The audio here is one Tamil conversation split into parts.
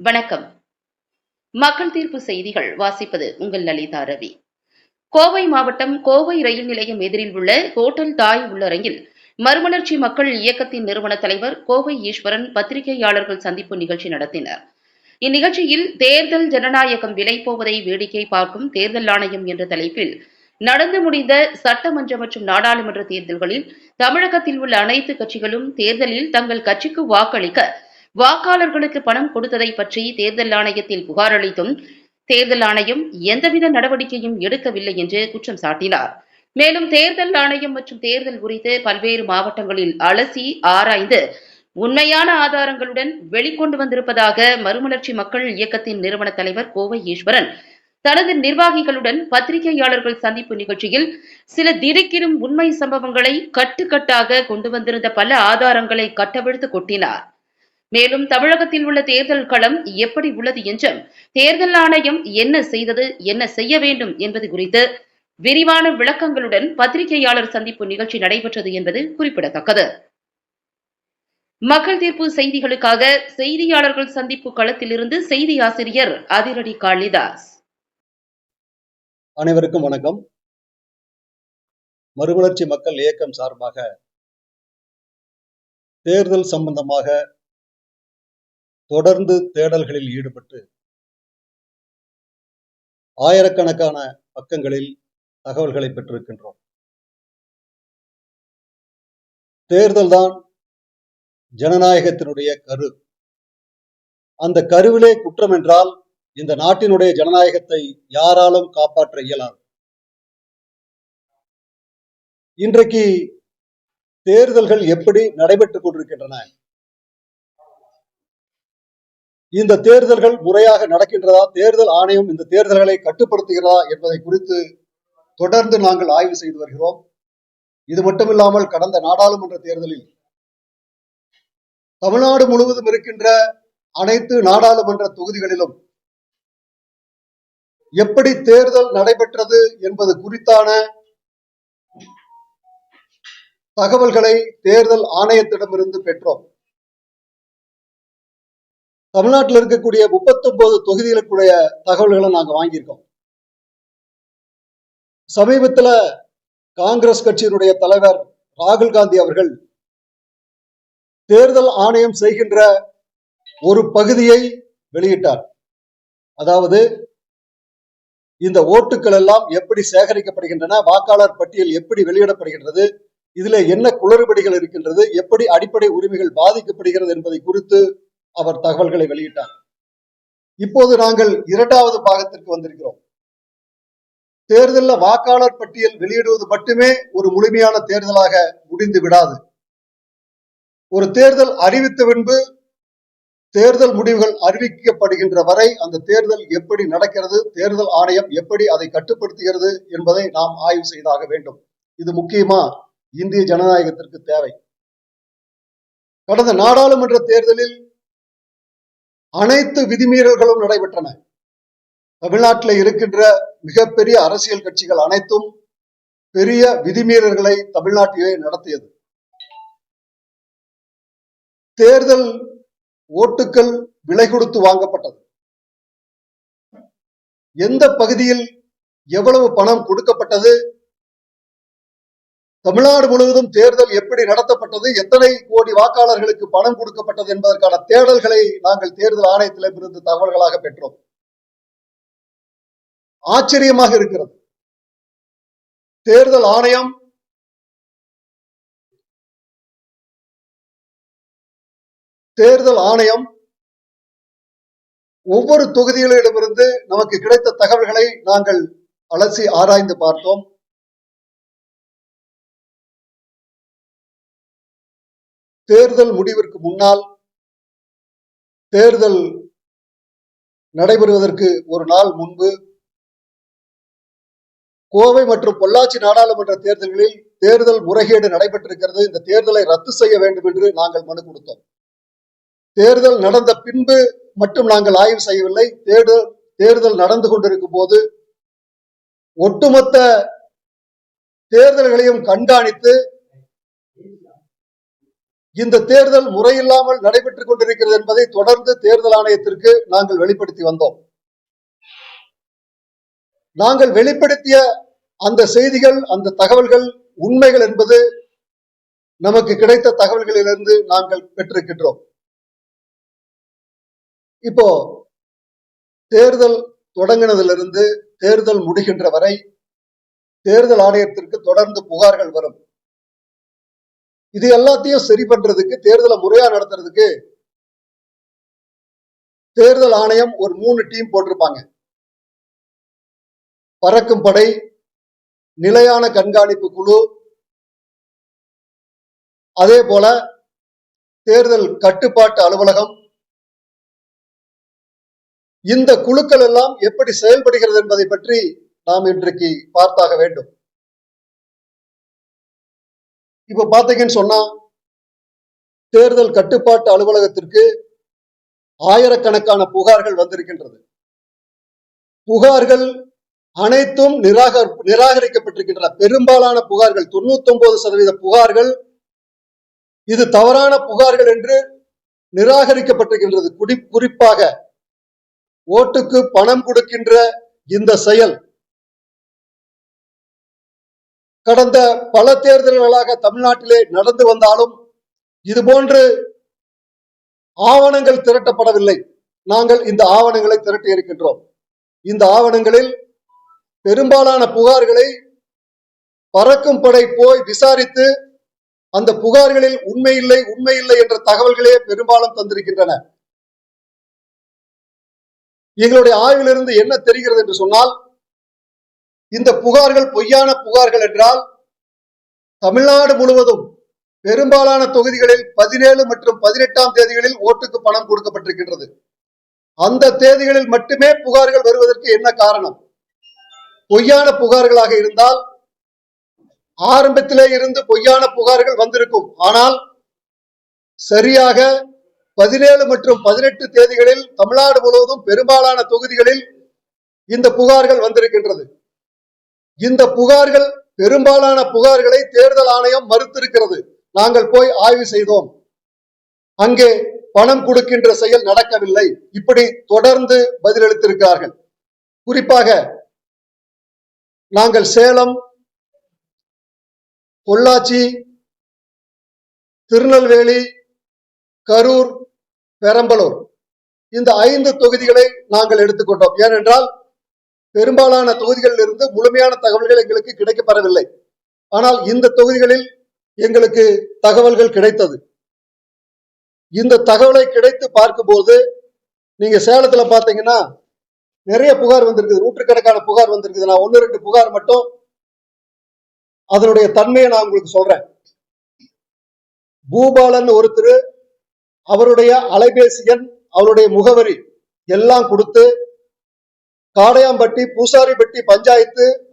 வணக்கம். மக்கள் தீர்ப்பு செய்திகள் வாசிப்பது உங்கள் லலிதா ரவி. கோவை மாவட்டம் கோவை ரயில் நிலையம் எதிரில் உள்ள ஹோட்டல் தாய் உள்ளரங்கில் மறுமலர்ச்சி மக்கள் இயக்கத்தின் நிறுவன தலைவர் கோவை ஈஸ்வரன் பத்திரிகையாளர்கள் சந்திப்பு நிகழ்ச்சி நடத்தினர். இந்நிகழ்ச்சியில் தேர்தல் ஜனநாயகம் விலை போவதை வேடிக்கை பார்க்கும் தேர்தல் ஆணையம் என்ற தலைப்பில் நடந்து முடிந்த சட்டமன்ற மற்றும் நாடாளுமன்ற தேர்தல்களில் தமிழகத்தில் உள்ள அனைத்து கட்சிகளும் தேர்தலில் தங்கள் கட்சிக்கு வாக்களிக்க வாக்காளர்களுக்கு பணம் கொடுத்ததை பற்றி தேர்தல் ஆணையத்தில் புகார் அளித்தும் தேர்தல் ஆணையம் எந்தவித நடவடிக்கையும் எடுக்கவில்லை என்று குற்றம் சாட்டினார். மேலும் தேர்தல் ஆணையம் மற்றும் தேர்தல் குறித்து பல்வேறு மாவட்டங்களில் அலசி ஆராய்ந்து உண்மையான ஆதாரங்களுடன் வெளிக்கொண்டு வந்திருப்பதாக மறுமலர்ச்சி மக்கள் இயக்கத்தின் நிறுவன தலைவர் கோவை ஈஸ்வரன் தனது நிர்வாகிகளுடன் பத்திரிகையாளர்கள் சந்திப்பு நிகழ்ச்சியில் சில திடுக்கிடும் உண்மை சம்பவங்களை கட்டுக்கட்டாக கொண்டு வந்திருந்த பல ஆதாரங்களை கட்டவிழ்த்து கொட்டினார். மேலும் தமிழகத்தில் உள்ள தேர்தல் களம் எப்படி உள்ளது என்றும் தேர்தல் ஆணையம் என்ன செய்தது, என்ன செய்ய வேண்டும் என்பது குறித்து விரிவான விளக்கங்களுடன் பத்திரிகையாளர் சந்திப்பு நிகழ்ச்சி நடைபெற்றது என்பது குறிப்பிடத்தக்கது. மக்கள் தீர்ப்பு செய்திகளுக்காக செய்தியாளர்கள் சந்திப்பு களத்திலிருந்து செய்தி ஆசிரியர் அதிரடி காளிதாஸ். அனைவருக்கும் வணக்கம். மறுமலர்ச்சி மக்கள் இயக்கம் சார்பாக தேர்தல் சம்பந்தமாக தொடர்ந்து தேடல்களில் ஈடுபட்டு ஆயிரக்கணக்கான பக்கங்களில் தகவல்களை பெற்றிருக்கின்றோம். தேர்தல் தான் ஜனநாயகத்தினுடைய கரு. அந்த கருவிலே குற்றம் என்றால் இந்த நாட்டினுடைய ஜனநாயகத்தை யாராலும் காப்பாற்ற இயலாது. இன்றைக்கு தேர்தல்கள் எப்படி நடைபெற்றுக் கொண்டிருக்கின்றன, இந்த தேர்தல்கள் முறையாக நடக்கின்றதா, தேர்தல் ஆணையம் இந்த தேர்தல்களை கட்டுப்படுத்துகிறதா என்பதை குறித்து தொடர்ந்து நாங்கள் ஆய்வு செய்து வருகிறோம். இது மட்டுமில்லாமல் கடந்த நாடாளுமன்ற தேர்தலில் தமிழ்நாடு முழுவதும் இருக்கின்ற அனைத்து நாடாளுமன்ற தொகுதிகளிலும் எப்படி தேர்தல் நடைபெற்றது என்பது குறித்தான தகவல்களை தேர்தல் ஆணையத்திடமிருந்து பெற்றோம். தமிழ்நாட்டில் இருக்கக்கூடிய 39 தொகுதிகளுக்குடைய தகவல்களை நாங்க வாங்கியிருக்கோம். சமீபத்தில் காங்கிரஸ் கட்சியினுடைய தலைவர் ராகுல் காந்தி அவர்கள் தேர்தல் ஆணையம் செய்கின்ற ஒரு பகுதியை வெளியிட்டார். அதாவது இந்த ஓட்டுக்கள் எல்லாம் எப்படி சேகரிக்கப்படுகின்றன, வாக்காளர் பட்டியல் எப்படி வெளியிடப்படுகின்றது, இதுல என்ன குளறுபடிகள் இருக்கின்றது, எப்படி அடிப்படை உரிமைகள் பாதிக்கப்படுகிறது என்பதை குறித்து அவர் தகவல்களை வெளியிட்டார். இப்போது நாங்கள் இரண்டாவது பாகத்திற்கு வந்திருக்கிறோம். தேர்தலில் வாக்காளர் பட்டியல் வெளியிடுவது மட்டுமே ஒரு முழுமையான தேர்தலாக முடிந்து விடாது. ஒரு தேர்தல் அறிவித்த பின்பு தேர்தல் முடிவுகள் அறிவிக்கப்படுகின்ற வரை அந்த தேர்தல் எப்படி நடக்கிறது, தேர்தல் ஆணையம் எப்படி அதை கட்டுப்படுத்துகிறது என்பதை நாம் ஆய்வு செய்தாக வேண்டும். இது முக்கியமா இந்திய ஜனநாயகத்திற்கு தேவை. கடந்த நாடாளுமன்ற தேர்தலில் அனைத்து விதிமீறல்களும் நடைபெற்றன. தமிழ்நாட்டில் இருக்கின்ற மிகப்பெரிய அரசியல் கட்சிகள் அனைத்தும் பெரிய விதிமீறல்களை தமிழ்நாட்டிலே நடத்தியது. தேர்தல் ஓட்டுக்கள் விலை கொடுத்து வாங்கப்பட்டது. எந்த பகுதியில் எவ்வளவு பணம் கொடுக்கப்பட்டது, தமிழ்நாடு முழுவதும் தேர்தல் எப்படி நடத்தப்பட்டது, எத்தனை கோடி வாக்காளர்களுக்கு பணம் கொடுக்கப்பட்டது என்பதற்கான தேடல்களை நாங்கள் தேர்தல் ஆணையத்திலிருந்து தகவல்களாக பெற்றோம். ஆச்சரியமாக இருக்கிறது. தேர்தல் ஆணையம் ஒவ்வொரு தொகுதிகளிடமிருந்து நமக்கு கிடைத்த தகவல்களை நாங்கள் அலசி ஆராய்ந்து பார்த்தோம். தேர்தல் முடிவிற்கு முன்னால், தேர்தல் நடைபெறுவதற்கு ஒரு நாள் முன்பு கோவை மற்றும் பொள்ளாச்சி நாடாளுமன்ற தேர்தல்களில் தேர்தல் முறைகேடு நடைபெற்றிருக்கிறது, இந்த தேர்தலை ரத்து செய்ய வேண்டும் என்று நாங்கள் மனு கொடுத்தோம். தேர்தல் நடந்த பின்பு மட்டும் நாங்கள் ஆய்வு செய்யவில்லை. தேர்தல் நடந்து கொண்டிருக்கும் போது ஒட்டுமொத்த தேர்தல்களையும் கண்காணித்து இந்த தேர்தல் முறையில்லாமல் நடைபெற்றுக் கொண்டிருக்கிறது என்பதை தொடர்ந்து தேர்தல் ஆணையத்திற்கு நாங்கள் வெளிப்படுத்தி வந்தோம். நாங்கள் வெளிப்படுத்திய அந்த செய்திகள், அந்த தகவல்கள் உண்மைகள் என்பது நமக்கு கிடைத்த தகவல்களிலிருந்து நாங்கள் பெற்றிருக்கின்றோம். இப்போ தேர்தல் தொடங்கினதிலிருந்து தேர்தல் முடிகின்ற வரை தேர்தல் ஆணையத்திற்கு தொடர்ந்து புகார்கள் வரும். இது எல்லாத்தையும் சரி பண்றதுக்கு, தேர்தலை முறையா நடத்துறதுக்கு தேர்தல் ஆணையம் ஒரு 3 டீம் போட்டிருப்பாங்க. பறக்கும் படை, நிலையான கண்காணிப்பு குழு, அதே போல தேர்தல் கட்டுப்பாட்டு அலுவலகம். இந்த குழுக்கள் எல்லாம் எப்படி செயல்படுகிறது என்பதை பற்றி நாம் இன்றைக்கு பார்த்தாக வேண்டும். இப்ப பாத்தீங்கன்னு சொன்னா, தேர்தல் கட்டுப்பாட்டு அலுவலகத்திற்கு ஆயிரக்கணக்கான புகார்கள் வந்திருக்கின்றது. புகார்கள் அனைத்தும் நிராகரிக்கப்பட்டிருக்கின்றன. பெரும்பாலான புகார்கள், 99% புகார்கள் இது தவறான புகார்கள் என்று நிராகரிக்கப்பட்டிருக்கின்றது. குறிப்பாக ஓட்டுக்கு பணம் கொடுக்கின்ற இந்த செயல் கடந்த பல தேர்தல்களாக தமிழ்நாட்டிலே நடந்து வந்தாலும் இதுபோன்று ஆவணங்கள் திரட்டப்படவில்லை. நாங்கள் இந்த ஆவணங்களை திரட்டி இருக்கின்றோம். இந்த ஆவணங்களில் பெரும்பாலான புகார்களை பறக்கும் படை போய் விசாரித்து அந்த புகார்களில் உண்மை இல்லை என்ற தகவல்களே பெரும்பாலும் தந்திருக்கின்றன. எங்களுடைய ஆய்விலிருந்து என்ன தெரிகிறது என்று சொன்னால், இந்த புகார்கள் பொய்யான புகார்கள் என்றால் தமிழ்நாடு முழுவதும் பெரும்பாலான தொகுதிகளில் 17 மற்றும் 18ஆம் தேதிகளில் ஓட்டுக்கு பணம் கொடுக்கப்பட்டிருக்கின்றது. அந்த தேதிகளில் மட்டுமே புகார்கள் வருவதற்கு என்ன காரணம்? பொய்யான புகார்களாக இருந்தால் ஆரம்பத்திலே இருந்து பொய்யான புகார்கள் வந்திருக்கும். ஆனால் சரியாக 17 மற்றும் 18 தேதிகளில் தமிழ்நாடு முழுவதும் பெரும்பாலான தொகுதிகளில் இந்த புகார்கள் வந்திருக்கின்றது. இந்த புகார்கள், பெரும்பாலான புகார்களை தேர்தல் ஆணையம் மறுத்திருக்கிறது. நாங்கள் போய் ஆய்வு செய்தோம், அங்கே பணம் கொடுக்கின்ற செயல் நடக்கவில்லை, இப்படி தொடர்ந்து பதிலளித்திருக்கிறார்கள். குறிப்பாக நாங்கள் சேலம், பொள்ளாச்சி, திருநெல்வேலி, கரூர், பெரம்பலூர் இந்த 5 தொகுதிகளை நாங்கள் எடுத்துக்கொண்டோம். ஏனென்றால் பெரும்பாலான தொகுதிகளில் இருந்து முழுமையான தகவல்கள் எங்களுக்கு கிடைக்கப்பெறவில்லை. ஆனால் இந்த தொகுதிகளில் எங்களுக்கு தகவல்கள் கிடைத்தது. இந்த தகவலை கிடைத்து பார்க்கும்போது, நீங்க சேலத்துல பாத்தீங்கன்னா நிறைய புகார் வந்திருக்குது, நூற்றுக்கணக்கான புகார் வந்திருக்குது. நான் 1-2 புகார் மட்டும் அதனுடைய தன்மையை நான் உங்களுக்கு சொல்றேன். பூபாலன் ஒருத்தர் அவருடைய அலைபேசி எண், அவருடைய முகவரி எல்லாம் கொடுத்து காடையாம்பட்டி, பூசாரிப்பட்டி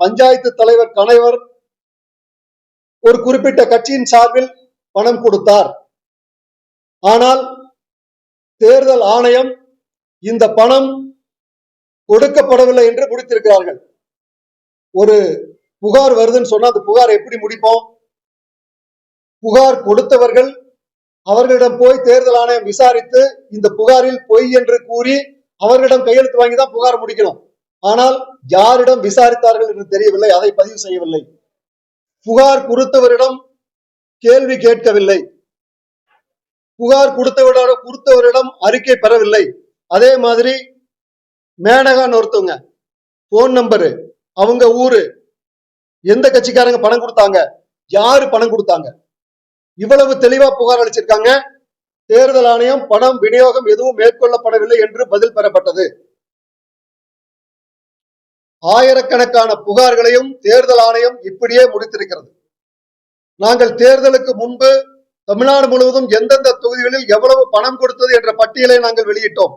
பஞ்சாயத்து தலைவர் கணவர் ஒரு குறிப்பிட்ட கட்சியின் சார்பில் பணம் கொடுத்தார். ஆனால் தேர்தல் ஆணையம் இந்த பணம் கொடுக்கப்படவில்லை என்று முடித்திருக்கிறார்கள். ஒரு புகார் வருதுன்னு சொன்னா அந்த புகார் எப்படி முடிப்போம்? புகார் கொடுத்தவர்கள் அவர்களிடம் போய் தேர்தல் ஆணையம் விசாரித்து இந்த புகாரில் பொய் என்று கூறி அவர்களிடம் கையெழுத்து வாங்கி தான் புகார் முடிக்கணும். ஆனால் யாரிடம் விசாரித்தார்கள் என்று தெரியவில்லை, அதை பதிவு செய்யவில்லை. புகார் கொடுத்தவரிடம் கேள்வி கேட்கவில்லை, புகார் கொடுத்தவரிடம் அறிக்கை பெறவில்லை. அதே மாதிரி மேனகான்னு ஒருத்தவங்க போன் நம்பரு, அவங்க ஊரு, எந்த கட்சிக்காரங்க பணம் கொடுத்தாங்க, யாரு பணம் கொடுத்தாங்க, இவ்வளவு தெளிவா புகார் அளிச்சிருக்காங்க. தேர்தல் ஆணையம் பணம் விநியோகம் எதுவும் மேற்கொள்ளப்படவில்லை என்று பதில் பெறப்பட்டது. ஆயிரக்கணக்கான புகார்களையும் தேர்தல் ஆணையம் இப்படியே முடித்திருக்கிறது. நாங்கள் தேர்தலுக்கு முன்பு தமிழ்நாடு முழுவதும் எந்தெந்த தொகுதிகளில் எவ்வளவு பணம் கொடுத்தது என்ற பட்டியலை நாங்கள் வெளியிட்டோம்.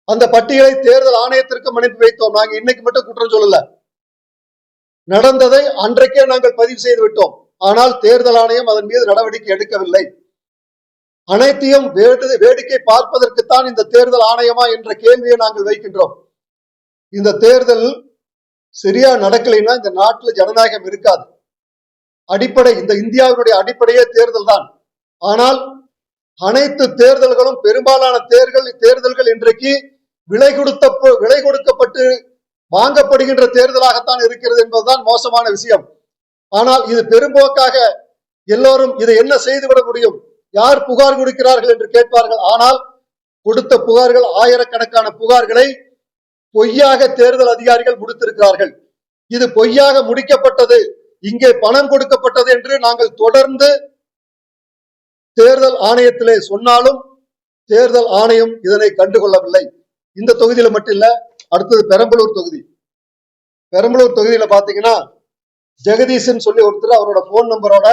அந்த பட்டியலை தேர்தல் ஆணையத்திற்கு அனுப்பி வைத்தோம். நாங்க இன்னைக்கு மட்டும் குற்றம் சொல்லல, நடந்ததை அன்றைக்கே நாங்கள் பதிவு செய்து விட்டோம். ஆனால் தேர்தல் ஆணையம் அதன் மீது நடவடிக்கை எடுக்கவில்லை. அனைத்தையும் வேடிக்கை பார்ப்பதற்குத்தான் இந்த தேர்தல் ஆணையமா என்ற கேள்வியை நாங்கள் வைக்கின்றோம். இந்த தேர்தல் சரியா நடக்கலைன்னா இந்த நாட்டில் ஜனநாயகம் இருக்காது. அடிப்படை, இந்த இந்தியாவினுடைய அடிப்படையே தேர்தல் தான். ஆனால் அனைத்து தேர்தல்களும் பெரும்பாலான தேர்தல்கள் இன்றைக்கு விலை கொடுக்கப்பட்டு வாங்கப்படுகின்ற தேர்தலாகத்தான் இருக்கிறது என்பதுதான் மோசமான விஷயம். ஆனால் இது பெரும்போக்காக எல்லோரும் இதை என்ன செய்துவிட முடியும், யார் புகார் கொடுக்கிறார்கள் என்று கேட்பார்கள். ஆனால் கொடுத்த புகார்கள், ஆயிரக்கணக்கான புகார்களை பொய்யாக தேர்தல் அதிகாரிகள் முடித்திருக்கிறார்கள். இது பொய்யாக முடிக்கப்பட்டது, இங்கே பணம் கொடுக்கப்பட்டது என்று நாங்கள் தொடர்ந்து தேர்தல் ஆணையத்திலே சொன்னாலும் தேர்தல் ஆணையம் இதனை கண்டுகொள்ளவில்லை. இந்த தொகுதியில மட்டும் இல்ல, அடுத்தது பெரம்பலூர் தொகுதி. பெரம்பலூர் தொகுதியில பாத்தீங்கன்னா ஜெகதீசன் சொல்லி ஒருத்தர் அவரோட போன் நம்பரோட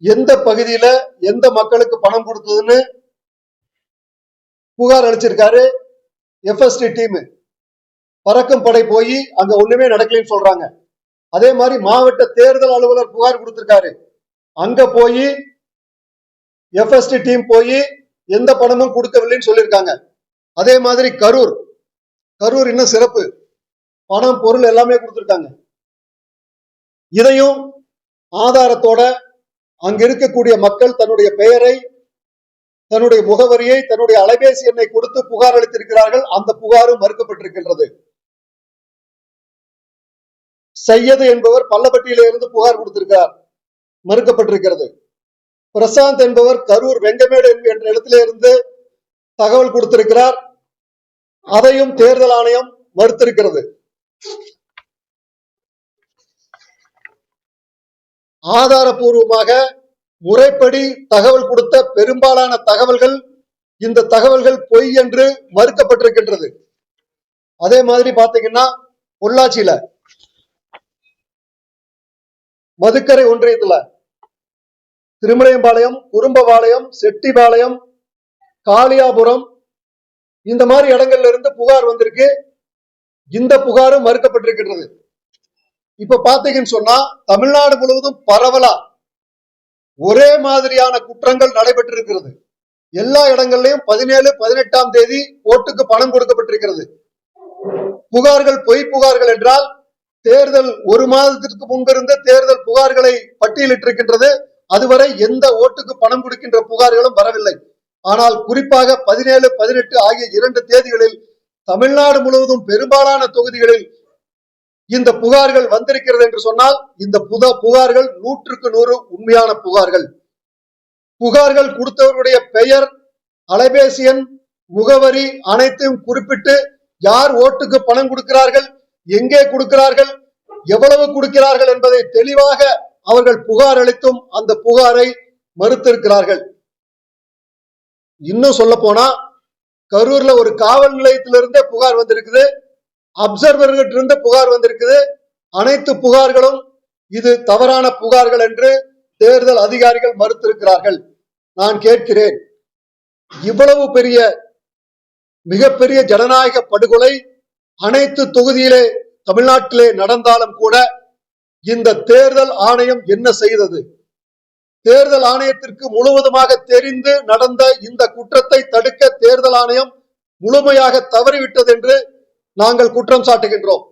எந்த பகுதியில எந்த மக்களுக்கு பணம் கொடுத்ததுன்னு புகார் அளிச்சிருக்காரு. எஃப்எஸ்டி டீம் பறக்கும் படை போய் அங்க ஒண்ணுமே நடக்கலன்னு சொல்றாங்க. அதே மாதிரி மாவட்ட தேர்தல் அலுவலர் புகார் கொடுத்திருக்காரு. அங்க போய் எஃப்எஸ்டி டீம் போய் எந்த பணமும் கொடுக்கவில்லைன்னு சொல்லியிருக்காங்க. அதே மாதிரி கரூர் இன்னும் சிறப்பு, பணம் பொருள் எல்லாமே கொடுத்திருக்காங்க. இதையும் ஆதாரத்தோட அங்க இருக்கக்கூடிய மக்கள் தன்னுடைய பெயரை, தன்னுடைய முகவரியை, தன்னுடைய அலைபேசி எண்ணை கொடுத்து புகார் அளித்திருக்கிறார்கள். அந்த புகாரும் மறுக்கப்பட்டிருக்கின்றது. சையது என்பவர் பள்ளப்பட்டியில இருந்து புகார் கொடுத்திருக்கிறார், மறுக்கப்பட்டிருக்கிறது. பிரசாந்த் என்பவர் கரூர் வெங்கமேடு என்ற இடத்திலே இருந்து தகவல் கொடுத்திருக்கிறார், அதையும் தேர்தல் ஆணையம் மறுத்திருக்கிறது. ஆதாரபூர்வமாக முறைப்படி தகவல் கொடுத்த பெரும்பாலான தகவல்கள், இந்த தகவல்கள் பொய் என்று மறுக்கப்பட்டிருக்கின்றது. அதே மாதிரி பாத்தீங்கன்னா பொள்ளாச்சியில மதுக்கரை ஒன்றியத்துல திருமலையம்பாளையம், குறும்பபாளையம், செட்டிபாளையம், காளியாபுரம் இந்த மாதிரி இடங்கள்ல இருந்து புகார் வந்திருக்கு. இந்த புகாரும் மறுக்கப்பட்டிருக்கின்றது. இப்ப பாத்தீங்கன்னு சொன்னா தமிழ்நாடு முழுவதும் பரவலா ஒரே மாதிரியான குற்றங்கள் நடைபெற்றிருக்கிறது. எல்லா இடங்கள்லயும் 17, 18ஆம் தேதி ஓட்டுக்கு பணம் கொடுக்கப்பட்டிருக்கிறது. புகார்கள் பொய் புகார்கள் என்றால் தேர்தல் ஒரு மாதத்திற்கு முன்பிருந்த தேர்தல் புகார்களை பட்டியலிட்டிருக்கின்றது. அதுவரை எந்த ஓட்டுக்கு பணம் கொடுக்கின்ற புகார்களும் வரவில்லை. ஆனால் குறிப்பாக 17, 18 ஆகிய 2 தேதிகளில் தமிழ்நாடு முழுவதும் பெரும்பாலான தொகுதிகளில் இந்த புகார்கள் வந்திருக்கிறது என்று சொன்னால் இந்த புகார்கள் 100க்கு 100 உண்மையான புகார்கள். புகார்கள் கொடுத்தவருடைய பெயர், அலைபேசி எண், முகவரி அனைத்தையும் குறிப்பிட்டு யார் ஓட்டுக்கு பணம் கொடுக்கிறார்கள், எங்கே கொடுக்கிறார்கள், எவ்வளவு கொடுக்கிறார்கள் என்பதை தெளிவாக அவர்கள் புகார் அளித்தும் அந்த புகாரை மறுத்திருக்கிறார்கள். இன்னும் சொல்ல போனா கரூர்ல ஒரு காவல் நிலையத்திலிருந்தே புகார் வந்திருக்குது, அப்சர்வர்கிட்ட இருந்து புகார் வந்திருக்குது. அனைத்து புகார்களும் இது தவறான புகார்கள் என்று தேர்தல் அதிகாரிகள் மறுத்திருக்கிறார்கள். நான் கேட்கிறேன், இவ்வளவு பெரிய மிகப்பெரிய ஜனநாயக படுகொலை அனைத்து தொகுதியிலே தமிழ்நாட்டிலே நடந்தாலும் கூட இந்த தேர்தல் ஆணையம் என்ன செய்தது? தேர்தல் ஆணையத்திற்கு முழுவதுமாக தெரிந்து நடந்த இந்த குற்றத்தை தடுக்க தேர்தல் ஆணையம் முழுமையாக தவறிவிட்டது என்று நாங்கள் குற்றம் சாட்டுகின்றோம்.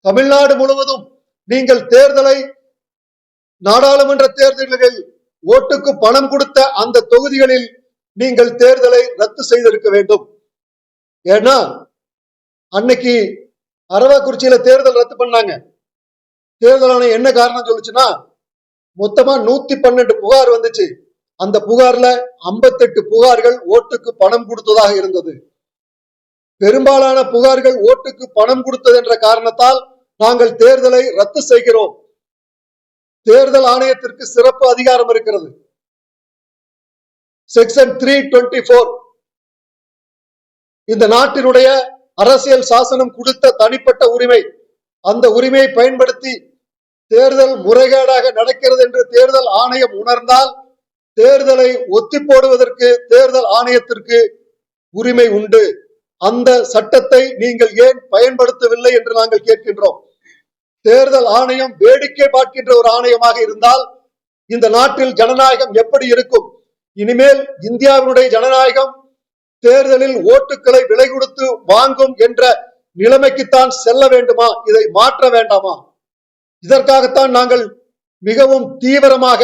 தமிழ்நாடு முழுவதும் நீங்கள் தேர்தலை, நாடாளுமன்ற தேர்தல்களில் ஓட்டுக்கு பணம் கொடுத்த அந்த தொகுதிகளில் நீங்கள் தேர்தலை ரத்து செய்திருக்க வேண்டும். ஏன்னா அன்னைக்கு அரவாக்குறிச்சியில தேர்தல் ரத்து பண்ணாங்க. தேர்தல் ஆணையம் என்ன காரணம் சொல்லுச்சுன்னா, மொத்தமா 112 புகார் வந்துச்சு. அந்த புகார்ல 58 புகார்கள் ஓட்டுக்கு பணம் கொடுத்ததாக இருந்தது. பெரும்பாலான புகார்கள் ஓட்டுக்கு பணம் கொடுத்தது என்ற காரணத்தால் நாங்கள் தேர்தலை ரத்து செய்கிறோம். தேர்தல் ஆணையத்திற்கு சிறப்பு அதிகாரம் இருக்கிறது. செக்ஷன் 324 இந்த நாட்டினுடைய அரசியல் சாசனம் கொடுத்த தனிப்பட்ட உரிமை. அந்த உரிமையை பயன்படுத்தி தேர்தல் முறைகேடாக நடக்கிறது என்று தேர்தல் ஆணையம் உணர்ந்தால் தேர்தலை ஒத்தி போடுவதற்கு தேர்தல் ஆணையத்திற்கு உரிமை உண்டு. அந்த சட்டத்தை நீங்கள் ஏன் பயன்படுத்தவில்லை என்று நாங்கள் கேட்கின்றோம். தேர்தல் ஆணையம் வேடிக்கை பார்க்கின்ற ஒரு ஆணையமாக இருந்தால் இந்த நாட்டில் ஜனநாயகம் எப்படி இருக்கும்? இனிமேல் இந்தியாவினுடைய ஜனநாயகம் தேர்தலில் ஓட்டுக்களை விலை கொடுத்து வாங்கும் என்ற நிலைமைக்குத்தான் செல்ல வேண்டுமா? இதை மாற்ற வேண்டாமா? இதற்காகத்தான் நாங்கள் மிகவும் தீவிரமாக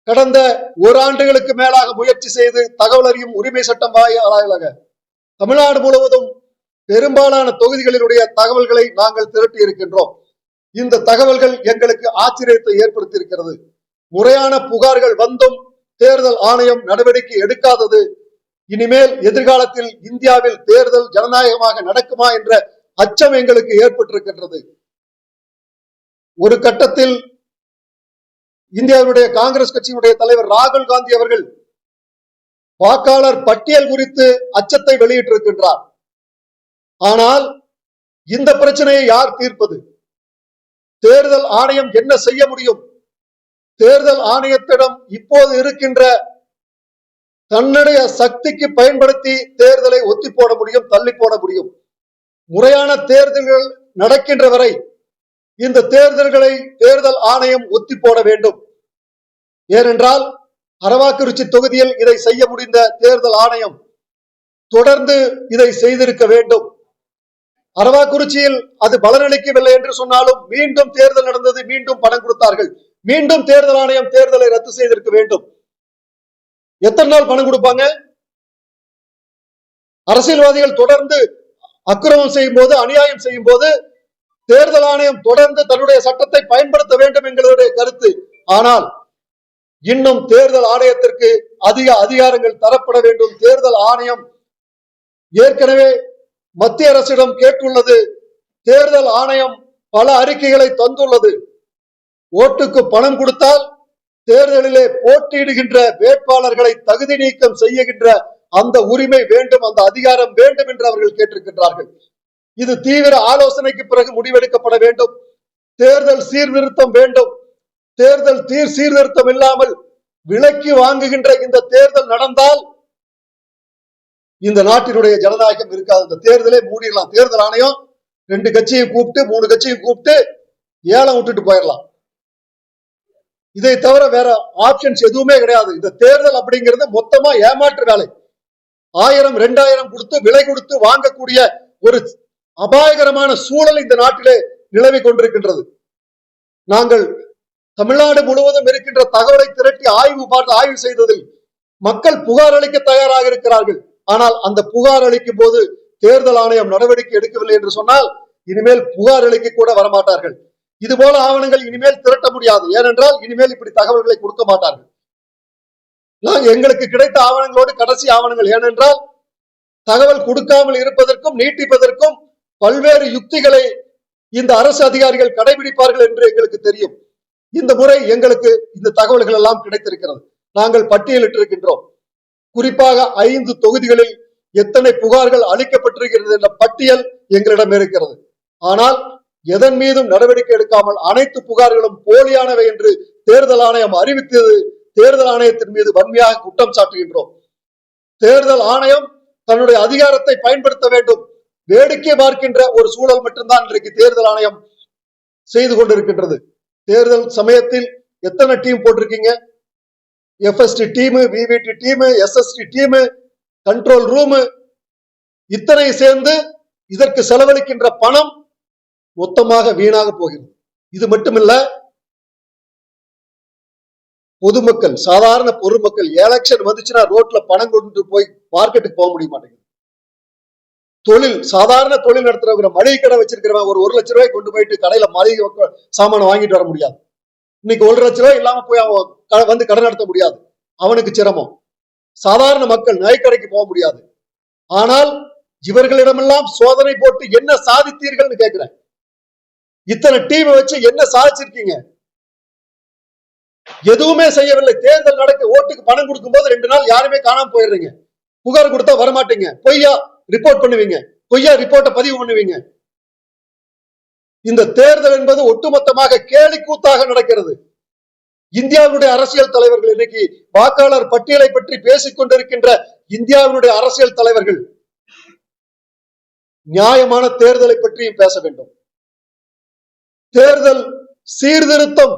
கடந்த ஓராண்டுகளுக்கு மேலாக முயற்சி செய்து தகவல் அறியும் உரிமை சட்டம் வாயிலாக தமிழ்நாடு முழுவதும் பெரும்பாலான தொகுதிகளினுடைய தகவல்களை நாங்கள் திரட்டி இருக்கின்றோம். இந்த தகவல்கள் எங்களுக்கு ஆச்சரியத்தை ஏற்படுத்தி இருக்கிறது. முறையான புகார்கள் வந்தும் தேர்தல் ஆணையம் நடவடிக்கை எடுக்காதது இனிமேல் எதிர்காலத்தில் இந்தியாவில் தேர்தல் ஜனநாயகமாக நடக்குமா என்ற அச்சம் எங்களுக்கு ஏற்பட்டிருக்கின்றது. ஒரு கட்டத்தில் இந்தியாவுடைய காங்கிரஸ் கட்சியினுடைய தலைவர் ராகுல் காந்தி அவர்கள் வாக்காளர் பட்டியல் குறித்து அச்சத்தை வெளியிட்டிருக்கின்றார். ஆனால் இந்த பிரச்சனையை யார் தீர்ப்பது? தேர்தல் ஆணையம் என்ன செய்ய முடியும்? தேர்தல் ஆணையத்திடம் இப்போது இருக்கின்ற தன்னுடைய சக்திக்கு பயன்படுத்தி தேர்தலை ஒத்தி போட முடியும், தள்ளி போட முடியும். முறையான தேர்தல்கள் நடக்கின்ற வரை இந்த தேர்தல்களை தேர்தல் ஆணையம் ஒத்தி போட வேண்டும். ஏனென்றால் அரவாக்குறிச்சி தொகுதியில் இதை செய்ய முடிந்த தேர்தல் ஆணையம் தொடர்ந்து இதை செய்திருக்க வேண்டும். அரவாக்குறிச்சியில் அது பலனளிக்கவில்லை என்று சொன்னாலும் மீண்டும் தேர்தல் நடந்தது, மீண்டும் பணம் கொடுத்தார்கள், மீண்டும் தேர்தல் ஆணையம் தேர்தலை ரத்து செய்திருக்க வேண்டும். எத்தனை நாள் பணம் கொடுப்பாங்க? அரசியல்வாதிகள் தொடர்ந்து அக்கிரமம் செய்யும் போது, அநியாயம் செய்யும் போது தேர்தல் ஆணையம் தொடர்ந்து தன்னுடைய சட்டத்தை பயன்படுத்த வேண்டும் எங்களுடைய கருத்து. ஆனால் இன்னும் தேர்தல் ஆணையத்திற்கு அதிக அதிகாரங்கள் தரப்பட வேண்டும். தேர்தல் ஆணையம் ஏற்கனவே மத்திய அரசிடம் கேட்டுள்ளது. தேர்தல் ஆணையம் பல அறிக்கைகளை தந்துள்ளது. ஓட்டுக்கு பணம் கொடுத்தால் தேர்தலிலே போட்டியிடுகின்ற வேட்பாளர்களை தகுதி நீக்கம் செய்கின்ற அந்த உரிமை வேண்டும், அந்த அதிகாரம் வேண்டும் என்று அவர்கள் கேட்டிருக்கின்றார்கள். இது தீவிர ஆலோசனைக்கு பிறகு முடிவெடுக்கப்பட வேண்டும். தேர்தல் சீர்திருத்தம் வேண்டும். தேர்தல் சீர்திருத்தம் இல்லாமல் விலைக்கு வாங்குகின்ற இந்த தேர்தல் நடந்தால் இந்த நாட்டினுடைய ஜனநாயகம் இருக்காது. இந்த தேர்தலே மூடிடலாம். தேர்தல் ஆணையம் 2 கட்சியும் கூப்பிட்டு 3 கட்சியும் கூப்பிட்டு ஏலம் விட்டுட்டு போயிடலாம். இதை தவிர வேற ஆப்ஷன்ஸ் எதுவுமே கிடையாது. இந்த தேர்தல் அப்படிங்கிறது மொத்தமா ஏமாற்று வேலை. 1000 2000 கொடுத்து விலை கொடுத்து வாங்கக்கூடிய ஒரு அபாயகரமான சூழல் இந்த நாட்டிலே நிலவி கொண்டிருக்கின்றது. நாங்கள் தமிழ்நாடு முழுவதும் இருக்கின்ற தகவலை திரட்டி ஆய்வு செய்ததில் மக்கள் புகார் அளிக்க தயாராக இருக்கிறார்கள். ஆனால் அந்த புகார் அளிக்கும் போது தேர்தல் ஆணையம் நடவடிக்கை எடுக்கவில்லை என்று சொன்னால் இனிமேல் புகார் அளிக்க கூட வரமாட்டார்கள். இது போல ஆவணங்கள் இனிமேல் திரட்ட முடியாது. ஏனென்றால் இனிமேல் இப்படி தகவல்களை கொடுக்க மாட்டார்கள். எங்களுக்கு கிடைத்த ஆவணங்களோடு கடைசி ஆவணங்கள். ஏனென்றால் தகவல் கொடுக்காமல் இருப்பதற்கும் நீட்டிப்பதற்கும் பல்வேறு யுக்திகளை இந்த அரசு அதிகாரிகள் கடைபிடிப்பார்கள் என்று எங்களுக்கு தெரியும். இந்த முறை எங்களுக்கு இந்த தகவல்கள் எல்லாம் கிடைத்திருக்கிறது. நாங்கள் பட்டியலிட்டிருக்கின்றோம். குறிப்பாக 5 தொகுதிகளில் எத்தனை புகார்கள் அளிக்கப்பட்டிருக்கிறது என்ற பட்டியல் எங்களிடம் இருக்கிறது. ஆனால் எதன் மீதும் நடவடிக்கை எடுக்காமல் அனைத்து புகார்களும் போலியானவை என்று தேர்தல் ஆணையம் அறிவித்தது. தேர்தல் ஆணையத்தின் மீது வன்மையாக குற்றம் சாட்டுகின்றோம். தேர்தல் ஆணையம் தன்னுடைய அதிகாரத்தை பயன்படுத்த வேண்டும். வேடிக்கை பார்க்கின்ற ஒரு சூழல் மட்டும்தான் இன்றைக்கு தேர்தல் ஆணையம் செய்து கொண்டிருக்கின்றது. தேர்தல் சமயத்தில் எத்தனை டீம் போட்டிருக்கீங்க? FST team, VVT team, SST team, control room, இத்தனை சேர்ந்து இதற்கு செலவழிக்கின்ற பணம் மொத்தமாக வீணாக போகிறது. இது மட்டுமில்ல, பொதுமக்கள், சாதாரண பொதுமக்கள் எலெக்ஷன் வந்துச்சுன்னா ரோட்ல பணம் கொண்டு போய் மார்க்கெட்டுக்கு போக முடிய மாட்டேங்குது. சாதாரண தொழில் நடத்துறவங்க, மளிகை கடை வச்சிருக்கிறவன் ஒரு 1 லட்சம் ரூபாய் கொண்டு போயிட்டு கடையில மளிகை சாமான வாங்கிட்டு வர முடியாது. இன்னைக்கு 1 லட்சம் ரூபாய் இல்லாம போய் அவன் வந்து கடை நடத்த முடியாது. அவனுக்கு சிரமம். சாதாரண மக்கள் நகைக்கடைக்கு போக முடியாது. ஆனால் இவர்களிடமெல்லாம் சோதனை போட்டு என்ன சாதித்தீர்கள் கேட்கிறேன். இத்தனை டீம் வச்சு என்ன சாதிச்சிருக்கீங்க? எதுவுமே செய்யவில்லை. தேர்தல் நடக்க ஓட்டுக்கு பணம் கொடுக்கும் போது 2 நாள் யாருமே காணாம போயிடுறீங்க. புகார் கொடுத்தா வரமாட்டீங்க. பொய்யா ரிப்போர்ட் பண்ணுவீங்க. பொய்யா ரிப்போர்ட்டை பதிவு பண்ணுவீங்க. இந்த தேர்தல் என்பது ஒட்டுமொத்தமாக கேலிக்கூத்தாக நடக்கிறது. இந்தியாவுடைய அரசியல் தலைவர்கள், இன்னைக்கு வாக்காளர் பட்டியலை பற்றி பேசிக் கொண்டிருக்கின்ற இந்தியாவுடைய அரசியல் தலைவர்கள் நியாயமான தேர்தலை பற்றியும் பேச வேண்டும். தேர்தல் சீர்திருத்தம்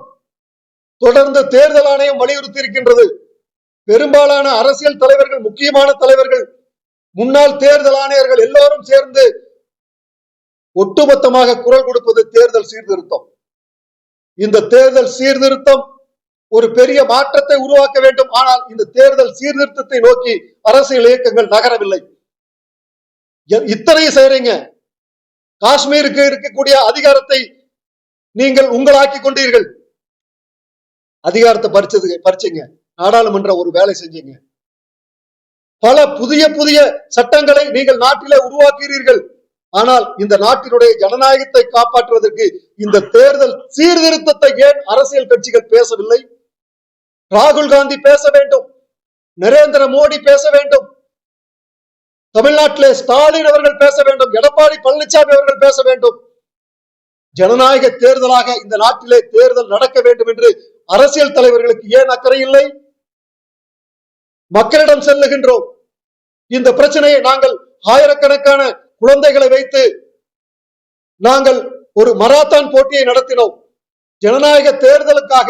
தொடர்ந்து தேர்தல் ஆணையம் வலியுறுத்தி இருக்கின்றது. பெரும்பாலான அரசியல் தலைவர்கள், முக்கியமான தலைவர்கள், முன்னாள் தேர்தல் ஆணையர்கள் எல்லோரும் சேர்ந்து ஒட்டுமொத்தமாக குரல் கொடுப்பது தேர்தல் சீர்திருத்தம். இந்த தேர்தல் சீர்திருத்தம் ஒரு பெரிய மாற்றத்தை உருவாக்க வேண்டும். ஆனால் இந்த தேர்தல் சீர்திருத்தத்தை நோக்கி அரசியல் இயக்கங்கள் நகரவில்லை. இத்தனையும் செய்றீங்க. காஷ்மீருக்கு இருக்கக்கூடிய அதிகாரத்தை நீங்கள் உங்களாக்கி கொண்டீர்கள். அதிகாரத்தை பறிச்சீங்க. நாடாளுமன்ற ஒரு வேலை செஞ்சீங்க. பல புதிய புதிய சட்டங்களை நீங்கள் நாட்டிலே உருவாக்குகிறீர்கள். ஆனால் இந்த நாட்டினுடைய ஜனநாயகத்தை காப்பாற்றுவதற்கு இந்த தேர்தல் சீர்திருத்தத்தை ஏன் அரசியல் கட்சிகள் பேசவில்லை? ராகுல் காந்தி பேச வேண்டும், நரேந்திர மோடி பேச வேண்டும், தமிழ்நாட்டிலே ஸ்டாலின் அவர்கள் பேச வேண்டும், எடப்பாடி பழனிசாமி அவர்கள் பேச வேண்டும். ஜனநாயக தேர்தலாக இந்த நாட்டிலே தேர்தல் நடக்க வேண்டும் என்று அரசியல் தலைவர்களுக்கு ஏன் அக்கறை இல்லை? மக்களிடம் செல்லுகின்றோம். இந்த பிரச்சனையை நாங்கள் ஆயிரக்கணக்கான குழந்தைகளை வைத்து நாங்கள் ஒரு மராத்தான் போட்டியை நடத்தினோம். ஜனநாயக தேர்தலுக்காக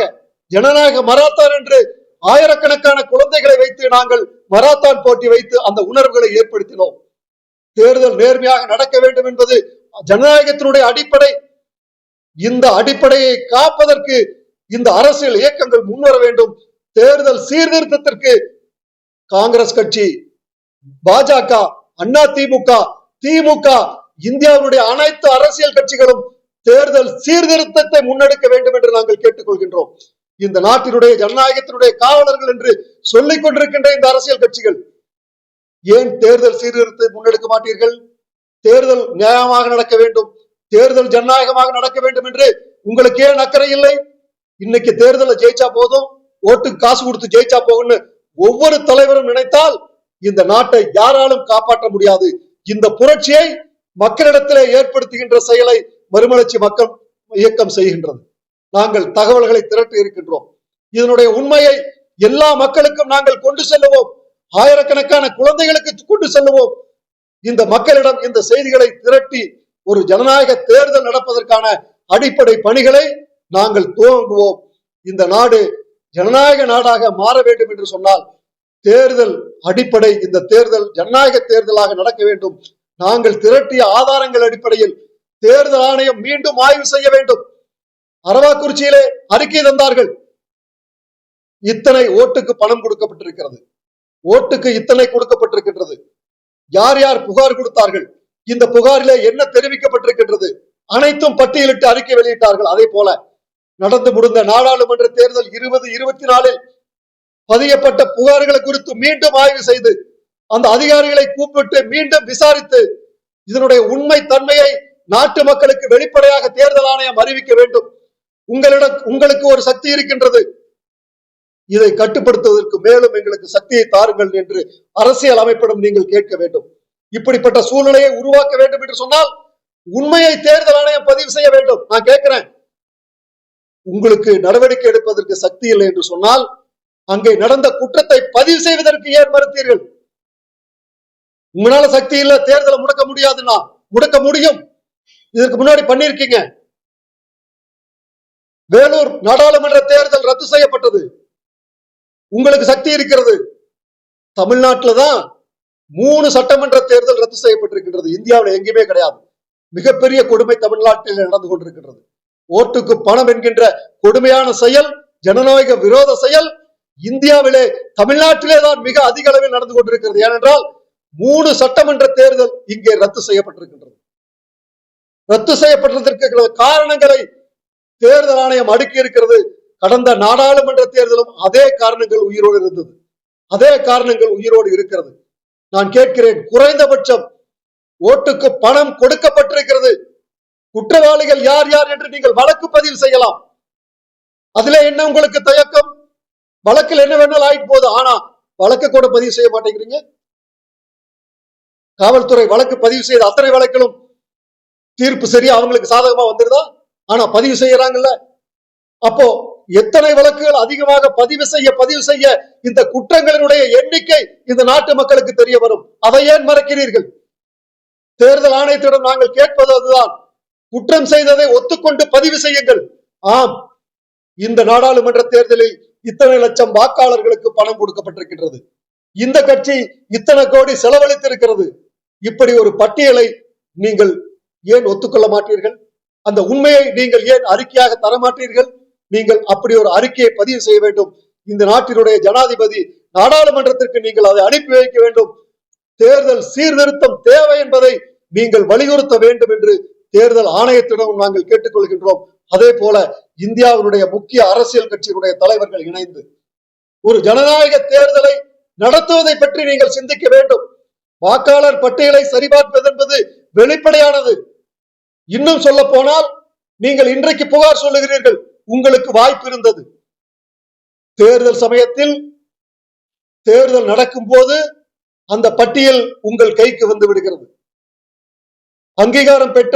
ஜனநாயக மராத்தான் என்று ஆயிரக்கணக்கான குழந்தைகளை வைத்து நாங்கள் மராத்தான் போட்டி வைத்து அந்த உணர்வுகளை ஏற்படுத்தினோம். தேர்தல் நேர்மையாக நடக்க வேண்டும் என்பது ஜனநாயகத்தினுடைய அடிப்படை. இந்த அடிப்படையை காப்பதற்கு இந்த அரசியல் இயக்கங்கள் முன்வர வேண்டும். தேர்தல் சீர்திருத்தத்திற்கு காங்கிரஸ் கட்சி, பாஜக, அண்ணா திமுக, திமுக, இந்தியாவுடைய அனைத்து அரசியல் கட்சிகளும் தேர்தல் சீர்திருத்தத்தை முன்னெடுக்க வேண்டும் என்று நாங்கள் கேட்டுக்கொள்கின்றோம். இந்த நாட்டினுடைய ஜனநாயகத்தினுடைய காவலர்கள் என்று சொல்லிக் கொண்டிருக்கின்ற இந்த அரசியல் கட்சிகள் ஏன் தேர்தல் சீர்திருத்தத்தை முன்னெடுக்க மாட்டீர்கள்? தேர்தல் நியாயமாக நடக்க வேண்டும், தேர்தல் ஜனநாயகமாக நடக்க வேண்டும் என்று உங்களுக்கு ஏன் அக்கறை இல்லை? இன்னைக்கு தேர்தலை ஜெயிச்சா போதும், ஓட்டுக்கு காசு கொடுத்து ஜெயிச்சா போகும்னு ஒவ்வொரு தலைவரும் நினைத்தால் இந்த நாட்டை யாராலும் காப்பாற்ற முடியாது. இந்த புரட்சியை மக்களிடத்திலே ஏற்படுத்துகின்ற செயலை மறுமலர்ச்சி மக்கள் இயக்கம் செய்கின்றது. நாங்கள் தகவல்களை திரட்டி இருக்கின்றோம். இதனுடைய உண்மையை எல்லா மக்களுக்கும் நாங்கள் கொண்டு செல்லுவோம். ஆயிரக்கணக்கான குழந்தைகளுக்கு கொண்டு செல்லுவோம். இந்த மக்களிடம் இந்த செய்திகளை திரட்டி ஒரு ஜனநாயக தேர்தல் நடப்பதற்கான அடிப்படை பணிகளை நாங்கள் துவங்குவோம். இந்த நாடு ஜனநாயக நாடாக மாற வேண்டும் என்று சொன்னால் தேர்தல் அடிப்படை, இந்த தேர்தல் ஜனநாயக தேர்தலாக நடக்க வேண்டும். நாங்கள் திரட்டிய ஆதாரங்கள் அடிப்படையில் தேர்தல் ஆணையம் மீண்டும் ஆய்வு செய்ய வேண்டும். அரவாக்குறிச்சியிலே அறிக்கை தந்தார்கள். இத்தனை ஓட்டுக்கு பணம் கொடுக்கப்பட்டிருக்கிறது, ஓட்டுக்கு இத்தனை கொடுக்கப்பட்டிருக்கின்றது, யார் யார் புகார் கொடுத்தார்கள், இந்த புகாரிலே என்ன தெரிவிக்கப்பட்டிருக்கின்றது, அனைத்தும் பட்டியலிட்டு அறிக்கை வெளியிட்டார்கள். அதே போல நடந்து முடிந்த நாடாளுமன்ற தேர்தல் 2024 பதியப்பட்ட புகார்களை குறித்து மீண்டும் ஆய்வு செய்து அந்த அதிகாரிகளை கூப்பிட்டு மீண்டும் விசாரித்து இதனுடைய உண்மை தன்மையை நாட்டு மக்களுக்கு வெளிப்படையாக தேர்தல் ஆணையம் அறிவிக்க வேண்டும். உங்களுக்கு ஒரு சக்தி இருக்கின்றது, இதை கட்டுப்படுத்துவதற்கு மேலும் எங்களுக்கு சக்தியை தாருங்கள் என்று அரசியல் அமைப்பிடம் நீங்கள் கேட்க வேண்டும். இப்படிப்பட்ட சூழ்நிலையை உருவாக்க வேண்டும் என்று சொன்னால் உண்மையை தேர்தல் ஆணையம் பதிவு செய்ய வேண்டும். நான் கேட்கிறேன், உங்களுக்கு நடவடிக்கை எடுப்பதற்கு சக்தி இல்லை என்று சொன்னால் அங்கே நடந்த குற்றத்தை பதிவு செய்வதற்கு ஏன் மறுத்தீர்கள்? உங்களால சக்தி இல்ல, தேர்தலை முடக்க முடியாதுன்னா முடக்க முடியும். இதற்கு முன்னாடி பண்ணிருக்கீங்க. வேலூர் நாடாளுமன்ற தேர்தல் ரத்து செய்யப்பட்டது, உங்களுக்கு சக்தி இருக்கிறது. தமிழ்நாட்டில் தான் 3 சட்டமன்ற தேர்தல் ரத்து செய்யப்பட்டிருக்கின்றது, இந்தியாவில் எங்கேயுமே கிடையாது. மிகப்பெரிய கொடுமை தமிழ்நாட்டில் நடந்து கொண்டிருக்கின்றது. ஓட்டுக்கு பணம் என்கின்ற கொடுமையான செயல், ஜனநாயக விரோத செயல் இந்தியாவிலே தமிழ்நாட்டிலே தான் மிக அதிக அளவில் நடந்து கொண்டிருக்கிறது. ஏனென்றால் 3 சட்டமன்ற தேர்தல் இங்கே ரத்து செய்யப்பட்டிருக்கின்றது. ரத்து செய்யப்பட்டதற்கு காரணங்களை தேர்தல் ஆணையம் அடுக்கி இருக்கிறது. கடந்த நாடாளுமன்ற தேர்தலும் அதே காரணங்கள் உயிரோடு இருந்தது, அதே காரணங்கள் உயிரோடு இருக்கிறது. நான் கேட்கிறேன், குறைந்தபட்சம் ஓட்டுக்கு பணம் கொடுக்கப்பட்டிருக்கிறது, குற்றவாளிகள் யார் யார் என்று நீங்கள் வழக்கு பதிவு செய்யலாம். அதுல என்ன உங்களுக்கு தயக்கம்? வழக்கில் என்ன வேணாலும் ஆயிட்டு போகுது, ஆனா வழக்கு கூட பதிவு செய்ய மாட்டேங்கிறீங்க. காவல்துறை வழக்கு பதிவு செய்த அத்தனை வழக்கிலும் தீர்ப்பு சரியா அவங்களுக்கு சாதகமா வந்துருதா? ஆனா பதிவு செய்யறாங்கல்ல. அப்போ எத்தனை வழக்குகள் அதிகமாக பதிவு செய்ய இந்த குற்றங்களினுடைய எண்ணிக்கை இந்த நாட்டு மக்களுக்கு தெரிய வரும். அதை ஏன் மறைக்கிறீர்கள்? தேர்தல் ஆணையத்திடம் நாங்கள் கேட்பது அதுதான், குற்றம் செய்ததை ஒத்துக்கொண்டு பதிவு செய்யுங்கள். ஆம், இந்த நாடாளுமன்ற தேர்தலில் இத்தனை லட்சம் வாக்காளர்களுக்கு பணம் கொடுக்கப்பட்டிருக்கின்றது, இந்த கட்சி இத்தனை கோடி செலவழித்திருக்கிறது. இப்படி ஒரு பட்டியலை நீங்கள் ஏன் ஒத்துக்கொள்ள மாட்டீர்கள்? அந்த உண்மையை நீங்கள் ஏன் அறிக்கையாக தர மாட்டீர்கள்? நீங்கள் அப்படி ஒரு அறிக்கையை பதிவு செய்ய வேண்டும். இந்த நாட்டினுடைய ஜனாதிபதி நாடாளுமன்றத்திற்கு நீங்கள் அதை அனுப்பி வைக்க வேண்டும். தேர்தல் சீர்திருத்தம் தேவை என்பதை நீங்கள் வலியுறுத்த வேண்டும் என்று தேர்தல் ஆணையத்திடம் நாங்கள் கேட்டுக்கொள்கின்றோம். அதே போல இந்தியாவினுடைய முக்கிய அரசியல் கட்சியினுடைய தலைவர்கள் இணைந்து ஒரு ஜனநாயக தேர்தலை நடத்துவதை பற்றி நீங்கள் சிந்திக்க வேண்டும். வாக்காளர் பட்டியலை சரிபார்ப்பது என்பது வெளிப்படையானது. இன்னும் சொல்ல போனால் நீங்கள் இன்றைக்கு புகார் சொல்லுகிறீர்கள், உங்களுக்கு வாய்ப்பு இருந்தது. தேர்தல் சமயத்தில் தேர்தல் நடக்கும் போது அந்த பட்டியல் உங்கள் கைக்கு வந்து விடுகிறது. அங்கீகாரம் பெற்ற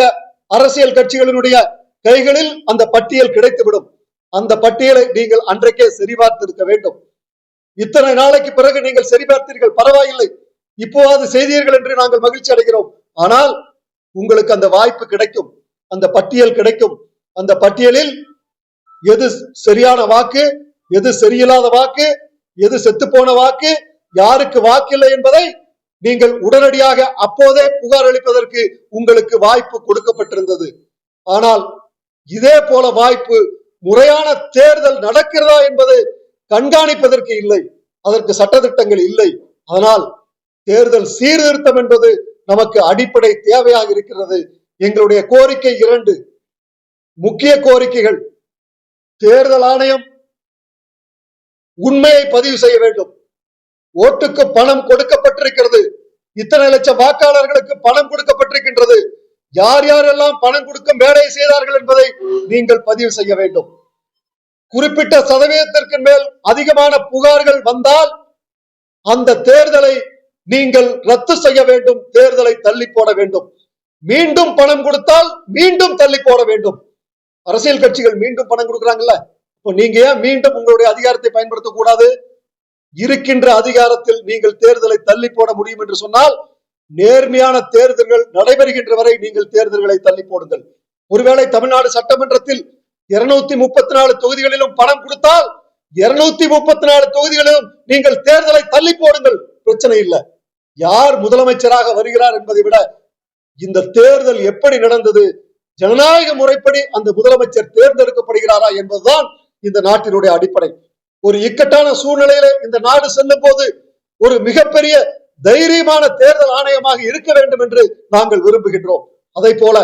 அரசியல் கட்சிகளினுடைய கைகளில் அந்த பட்டியல் கிடைத்துவிடும். அந்த பட்டியலை நீங்கள் அன்றைக்கே சரிபார்த்திருக்க வேண்டும். இத்தனை நாளைக்கு பிறகு நீங்கள் சரிபார்த்தீர்கள், பரவாயில்லை, இப்போது செய்தீர்கள் என்று நாங்கள் மகிழ்ச்சி அடைகிறோம். ஆனால் உங்களுக்கு அந்த வாய்ப்பு கிடைக்கும், அந்த பட்டியல் கிடைக்கும். அந்த பட்டியலில் எது சரியான வாக்கு, எது சரியில்லாத வாக்கு, எது செத்து போன வாக்கு, யாருக்கு வாக்கில்லை என்பதை நீங்கள் உடனடியாக அப்போதே புகார் அளிப்பதற்கு உங்களுக்கு வாய்ப்பு கொடுக்கப்பட்டிருந்தது. ஆனால் இதே போல வாய்ப்பு முறையான தேர்தல் நடக்கிறதா என்பது கண்காணிப்பதற்கு இல்லை, அதற்கு சட்டதிட்டங்கள் இல்லை. அதனால் தேர்தல் சீர்திருத்தம் என்பது நமக்கு அடிப்படை தேவையாக இருக்கிறது. எங்களுடைய கோரிக்கை 2 முக்கிய கோரிக்கைகள். தேர்தல் ஆணையம் உண்மையை பதிவு செய்ய வேண்டும். ஓட்டுக்கு பணம் கொடுக்கப்பட்டிருக்கிறது, இத்தனை லட்சம் வாக்காளர்களுக்கு பணம் கொடுக்கப்பட்டிருக்கின்றது. யார் யாரெல்லாம் பணம் கொடுக்க வேலை செய்தார்கள் என்பதை நீங்கள் பதிவு செய்ய வேண்டும். குறிப்பிட்ட சதவீதத்திற்கு மேல் அதிகமான புகார்கள் வந்தால் அந்த தேர்தலை நீங்கள் ரத்து செய்ய வேண்டும், தேர்தலை தள்ளி போட வேண்டும். மீண்டும் பணம் கொடுத்தால் மீண்டும் தள்ளி போட வேண்டும். அரசியல் கட்சிகள் மீண்டும் பணம் கொடுக்குறாங்கல்ல, நீங்க ஏன் மீண்டும் உங்களுடைய அதிகாரத்தை பயன்படுத்தக்கூடாது? இருக்கின்ற அதிகாரத்தில் நீங்கள் தேர்தலை தள்ளி போட முடியும் என்று சொன்னால் நேர்மையான தேர்தல்கள் நடைபெறுகின்ற வரை நீங்கள் தேர்தல்களை தள்ளி போடுங்கள். ஒருவேளை தமிழ்நாடு சட்டமன்றத்தில் 234 தொகுதிகளிலும் பணம் கொடுத்தால் 234 தொகுதிகளிலும் நீங்கள் தேர்தலை தள்ளி போடுங்கள், பிரச்சனை இல்லை. யார் முதலமைச்சராக வருகிறார் என்பதை விட இந்த தேர்தல் எப்படி நடந்தது, ஜனநாயக முறைப்படி அந்த முதலமைச்சர் தேர்ந்தெடுக்கப்படுகிறாரா என்பதுதான் இந்த நாட்டினுடைய அடிப்படை. ஒரு இக்கட்டான சூழ்நிலையில இந்த நாடு செல்லும் போது ஒரு மிகப்பெரிய தைரியமான தேர்தல் ஆணையமாக இருக்க வேண்டும் என்று நாங்கள் விரும்புகின்றோம். அதை போல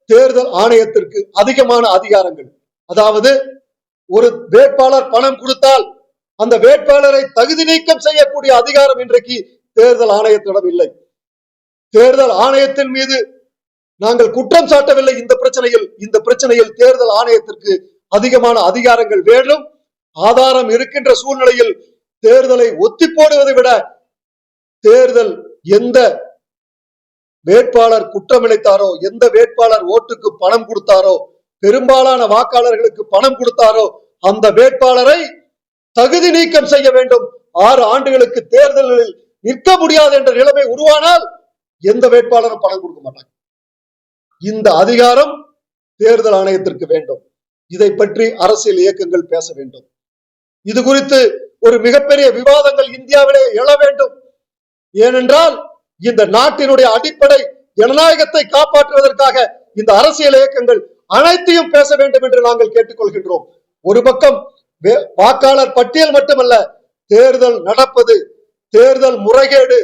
தேர்தல் ஆணையத்திற்கு அதிகமான அதிகாரங்கள், அதாவது ஒரு வேட்பாளர் பணம் கொடுத்தால் அந்த வேட்பாளரை தகுதி நீக்கம் செய்யக்கூடிய அதிகாரம் இன்றைக்கு தேர்தல் ஆணையத்திடம் இல்லை. தேர்தல் ஆணையத்தின் மீது நாங்கள் குற்றம் சாட்டவில்லை. இந்த பிரச்சனையில் தேர்தல் ஆணையத்திற்கு அதிகமான அதிகாரங்கள் வேண்டும். ஆதாரம் இருக்கின்ற சூழ்நிலையில் தேர்தலை ஒத்தி போடுவதை விட தேர்தல் எந்த வேட்பாளர் குற்றமிழைத்தாரோ, எந்த வேட்பாளர் ஓட்டுக்கு பணம் கொடுத்தாரோ, பெரும்பாலான வாக்காளர்களுக்கு பணம் கொடுத்தாரோ அந்த வேட்பாளரை தகுதி நீக்கம் செய்ய வேண்டும். 6 ஆண்டுகளுக்கு தேர்தலில் நிற்க முடியாது என்ற நிலைமை உருவானால் எந்த வேட்பாளரும் பணம் கொடுக்க மாட்டாங்க. இந்த அதிகாரம் தேர்தல் ஆணையத்திற்கு வேண்டும். இதை பற்றி அரசியல் இயக்கங்கள் பேச வேண்டும். இது குறித்து ஒரு மிகப்பெரிய விவாதங்கள் இந்தியாவிலே எழ வேண்டும். ஏனென்றால் இந்த நாட்டினுடைய அடிப்படை ஜனநாயகத்தை காப்பாற்றுவதற்காக இந்த அரசியல் இயக்கங்கள் அனைத்தையும் பேச வேண்டும் என்று நாங்கள் கேட்டுக்கொள்கின்றோம். ஒரு பக்கம் வாக்காளர் பட்டியல் மட்டுமல்ல, தேர்தல் நடப்பது, தேர்தல் முறைகேடு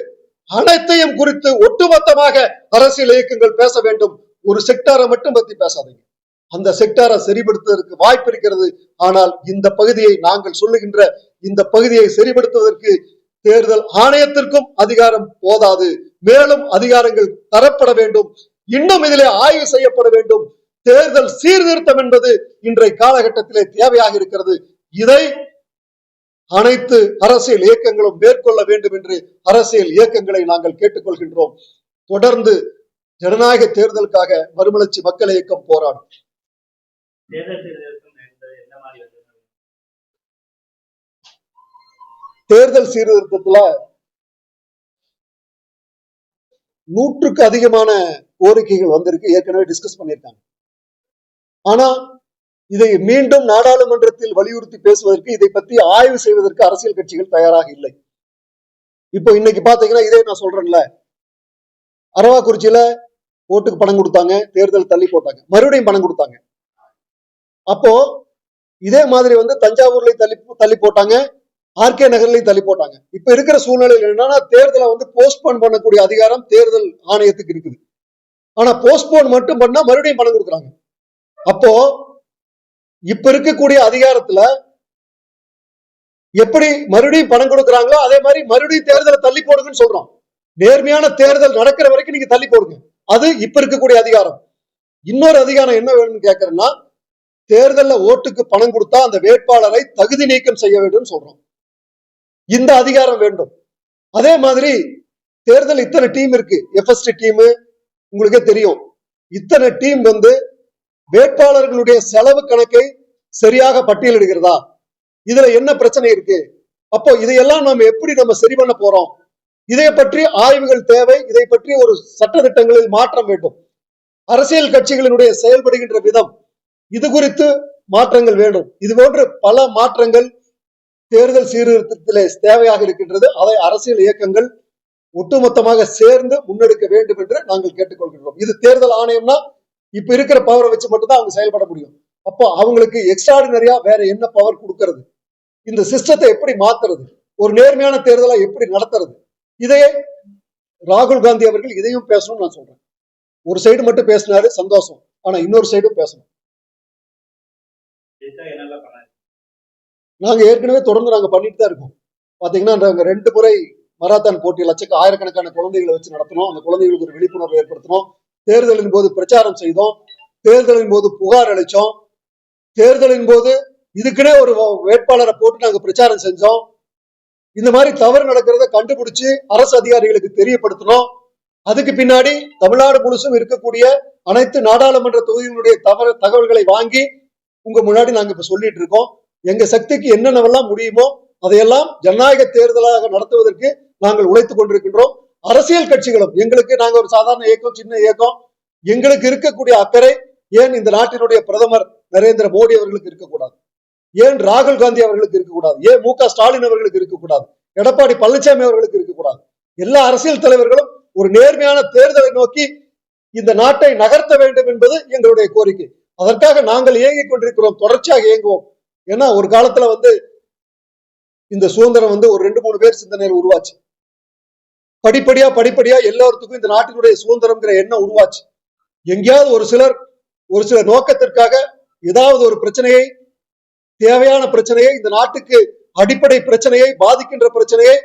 அனைத்தையும் குறித்து ஒட்டுமொத்தமாக அரசியல் இயக்கங்கள் பேச வேண்டும். ஒரு செக்டாரை மட்டும் பத்தி பேசாதீங்க. அந்த செக்டாரை சரிபடுத்துவதற்கு வாய்ப்பு இருக்கிறது. ஆனால் இந்த பகுதியை நாங்கள் சொல்லுகின்ற இந்த பகுதியை சரிபடுத்துவதற்கு தேர்தல் ஆணையத்திற்கும் அதிகாரம் போதாது. மேலும் அதிகாரங்கள் தரப்பட வேண்டும். இன்னும் இதிலே ஆய்வு செய்யப்பட வேண்டும். தேர்தல் சீர்திருத்தம் என்பது இன்றைய காலகட்டத்திலே தேவையாக இருக்கிறது. இதை அனைத்து அரசியல் இயக்கங்களும் மேற்கொள்ள வேண்டும் என்று அரசியல் இயக்கங்களை நாங்கள் கேட்டுக்கொள்கின்றோம். தொடர்ந்து ஜனநாயக தேர்தலுக்காக மறுமலர்ச்சி மக்கள் இயக்கம் போராடும். தேர்தல் சீர்திருத்தத்துல 100க்கு அதிகமான கோரிக்கைகள் வந்திருக்கு, ஏற்கனவே டிஸ்கஸ் பண்ணியிருக்காங்க. ஆனா இதை மீண்டும் நாடாளுமன்றத்தில் வலியுறுத்தி பேசுவதற்கு, இதை பற்றி ஆய்வு செய்வதற்கு அரசியல் கட்சிகள் தயாராக இல்லை. இப்போ இன்னைக்கு பாத்தீங்கன்னா, இதே நான் சொல்றேன்ல, அரவாக்குறிச்சியில ஓட்டுக்கு பணம் கொடுத்தாங்க, தேர்தல் தள்ளி போட்டாங்க, மறுபடியும் பணம் கொடுத்தாங்க. அப்போ இதே மாதிரி வந்து தஞ்சாவூர்லயும் தள்ளி போட்டாங்க, ஆர்கே நகர்லயும் தள்ளி போட்டாங்க. இப்ப இருக்கிற சூழ்நிலையில் என்னன்னா தேர்தலை வந்து போஸ்ட்போன் பண்ணக்கூடிய அதிகாரம் தேர்தல் ஆணையத்துக்கு இருக்குது. ஆனா போஸ்ட்போன் மட்டும் பண்ணா மறுபடியும் பணம் கொடுக்குறாங்க. அப்போ இப்ப இருக்கக்கூடிய அதிகாரத்துல எப்படி மறுபடியும் பணம் கொடுக்குறாங்களோ அதே மாதிரி மறுபடியும் தேர்தலை தள்ளி போடுங்கன்னு சொல்றோம். நேர்மையான தேர்தல் நடக்கிற வரைக்கும் நீங்க தள்ளி போடுங்க. அது இப்ப இருக்கக்கூடிய அதிகாரம். இன்னொரு அதிகாரம் என்ன வேணும்னு கேட்கறேன்னா, தேர்தல்ல ஓட்டுக்கு பணம் கொடுத்தா அந்த வேட்பாளரை தகுதி நீக்கம் செய்ய வேண்டும் சொல்றோம். இந்த அதிகாரம் வேண்டும். அதே மாதிரி தேர்தல் இத்தனை டீம் இருக்கு, எஃப்எஸ்டி டீம் உங்களுக்கே தெரியும். இத்தனை டீம் வந்து வேட்பாளர்களுடைய செலவு கணக்கை சரியாக பட்டியலிடுகிறதா, இதுல என்ன பிரச்சனை இருக்கு, அப்போ இதையெல்லாம் நம்ம சரி பண்ண போறோம், இதை பற்றி ஆய்வுகள் தேவை. இதை பற்றி ஒரு சட்ட திட்டங்களில் மாற்றம் வேண்டும். அரசியல் கட்சிகளினுடைய செயல்படுகின்ற விதம், இது குறித்து மாற்றங்கள் வேண்டும். இது போன்ற பல மாற்றங்கள் தேர்தல் சீர்திருத்தத்திலே தேவையாக இருக்கின்றது. அதை அரசியல் இயக்கங்கள் ஒட்டுமொத்தமாக சேர்ந்து முன்னெடுக்க வேண்டும் என்று நாங்கள் கேட்டுக்கொள்கின்றோம். இது தேர்தல் ஆணையம்னா இப்ப இருக்கிற பவரை வச்சு மட்டும்தான் அவங்க செயல்பட முடியும். அப்போ அவங்களுக்கு எக்ஸ்ட்ராடினரியா வேற என்ன பவர் கொடுக்கறது, இந்த சிஸ்டத்தை எப்படி மாத்துறது, ஒரு நேர்மையான தேர்தலை எப்படி நடத்துறது, இதையே ராகுல் காந்தி அவர்கள் இதையும் பேசணும்னு நான் சொல்றேன். ஒரு சைடு மட்டும் பேசினாரு சந்தோஷம், ஆனா இன்னொரு சைடும் பேசணும். நாங்க ஏற்கனவே தொடர்ந்து நாங்க பண்ணிட்டு தான் இருக்கோம். பாத்தீங்கன்னா நாங்க 2 முறை மராத்தான் போட்டி ஆயிரக்கணக்கான குழந்தைகளை வச்சு நடத்தினோம். அந்த குழந்தைகளுக்கு ஒரு விழிப்புணர்வு ஏற்படுத்தினோம். தேர்தலின் போது பிரச்சாரம் செய்தோம். தேர்தலின் போது புகார் அளிச்சோம். தேர்தலின் போது இதுக்குன்னே ஒரு வேட்பாளரை போட்டு நாங்க பிரச்சாரம் செஞ்சோம். இந்த மாதிரி தவறு நடக்கிறத கண்டுபிடிச்சு அரசு அதிகாரிகளுக்கு தெரியப்படுத்தணும். அதுக்கு பின்னாடி தமிழ்நாடு முழுசும் இருக்கக்கூடிய அனைத்து நாடாளுமன்ற தொகுதிகளுடைய தகவல்களை வாங்கி உங்க முன்னாடி நாங்க இப்ப சொல்லிட்டு இருக்கோம். எங்க சக்திக்கு என்னென்னவெல்லாம் முடியுமோ அதையெல்லாம் ஜனநாயக தேர்தலாக நடத்துவதற்கு நாங்கள் உழைத்துக் கொண்டிருக்கின்றோம். அரசியல் கட்சிகளும் எங்களுக்கு, நாங்க ஒரு சாதாரண இயக்கம், சின்ன இயக்கம், எங்களுக்கு இருக்கக்கூடிய அக்கறை ஏன் இந்த நாட்டினுடைய பிரதமர் நரேந்திர மோடி அவர்களுக்கு இருக்கக்கூடாது, ஏன் ராகுல் காந்தி அவர்களுக்கு இருக்கக்கூடாது, ஏன் மு.க. ஸ்டாலின் அவர்களுக்கு இருக்கக்கூடாது, எடப்பாடி பழனிசாமி அவர்களுக்கு இருக்கக்கூடாது. எல்லா அரசியல் தலைவர்களும் ஒரு நேர்மையான தேர்தலை நோக்கி இந்த நாட்டை நகர்த்த வேண்டும் என்பது எங்களுடைய கோரிக்கை. அதற்காக நாங்கள் இயங்கிக் கொண்டிருக்கிறோம், தொடர்ச்சியாக இயங்குவோம். ஏன்னா ஒரு காலத்துல வந்து இந்த சுதந்திரம் வந்து ஒரு 2-3 பேர் சிந்தனையில் உருவாச்சு. படிப்படியா எல்லாத்துக்கும் இந்த நாட்டினுடைய சுதந்திரம்ங்கிற எண்ணம் உருவாச்சு. எங்கேயாவது ஒரு சில நோக்கத்திற்காக ஏதாவது ஒரு பிரச்சனையை, தேவையான பிரச்சனையை, இந்த நாட்டுக்கு அடிப்படை பிரச்சனையை, பாதிக்கின்ற பிரச்சனையை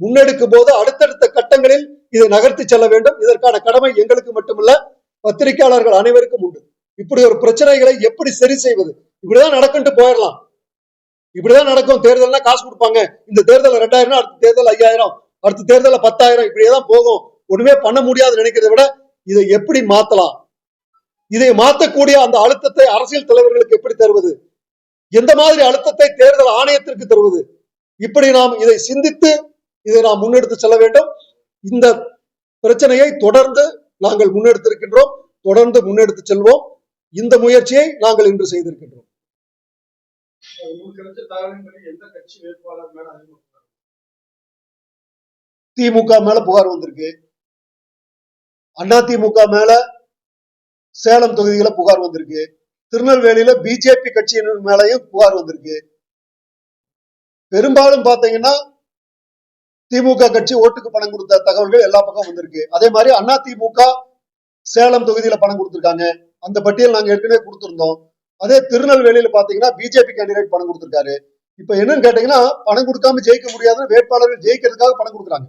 முன்னெடுக்கும் போது அடுத்தடுத்த கட்டங்களில் இதை நகர்த்தி செல்ல வேண்டும். இதற்கான கடமை எங்களுக்கு மட்டுமல்ல, பத்திரிகையாளர்கள் அனைவருக்கும் உண்டு. இப்படி ஒரு பிரச்சனைகளை எப்படி சரி செய்வது, இப்படிதான் நடக்கும்ட்டு போயிடலாம், இப்படிதான் நடக்கும். தேர்தல்னா காசு கொடுப்பாங்க, இந்த தேர்தல் 2000, அடுத்த தேர்தல் 5000, அடுத்த தேர்தல் 10,000, இப்படியேதான் போகும், ஒண்ணுமே பண்ண முடியாது நினைக்கிறத விட இதை எப்படி மாத்தலாம், இதை மாற்றக்கூடிய அந்த அழுத்தத்தை அரசியல் தலைவர்களுக்கு எப்படி தருவது, எந்த மாதிரி அழுத்தத்தை தேர்தல் ஆணையத்திற்கு தருவது, இப்படி நாம் இதை சிந்தித்து இதை நாம் முன்னெடுத்து செல்ல வேண்டும். இந்த பிரச்சனையை தொடர்ந்து நாங்கள் முன்னெடுத்திருக்கின்றோம், தொடர்ந்து முன்னெடுத்து செல்வோம். இந்த முயற்சியை நாங்கள் இன்று செய்திருக்கின்றோம். திமுக மேல புகார் வந்திருக்கு, அதிமுக மேல சேலம் தொகுதிகளை புகார் வந்திருக்கு, திருநெல்வேலியில பிஜேபி கட்சியினர் மேலையும் புகார் வந்திருக்கு. பெரும்பாலும் பாத்தீங்கன்னா திமுக கட்சி ஓட்டுக்கு பணம் கொடுத்த தகவல்கள் எல்லா பக்கம் வந்திருக்கு. அதே மாதிரி அதிமுக சேலம் தொகுதியில பணம் கொடுத்திருக்காங்க, அந்த பட்டியல் நாங்க ஏற்கனவே கொடுத்திருந்தோம். அதே திருநெல்வேலியில பாத்தீங்கன்னா பிஜேபி கேண்டிடேட் பணம் கொடுத்திருக்காரு. இப்ப என்னன்னு கேட்டீங்கன்னா, பணம் கொடுக்காம ஜெயிக்க முடியாதுன்னு வேட்பாளர்கள் ஜெயிக்கிறதுக்காக பணம் கொடுக்குறாங்க.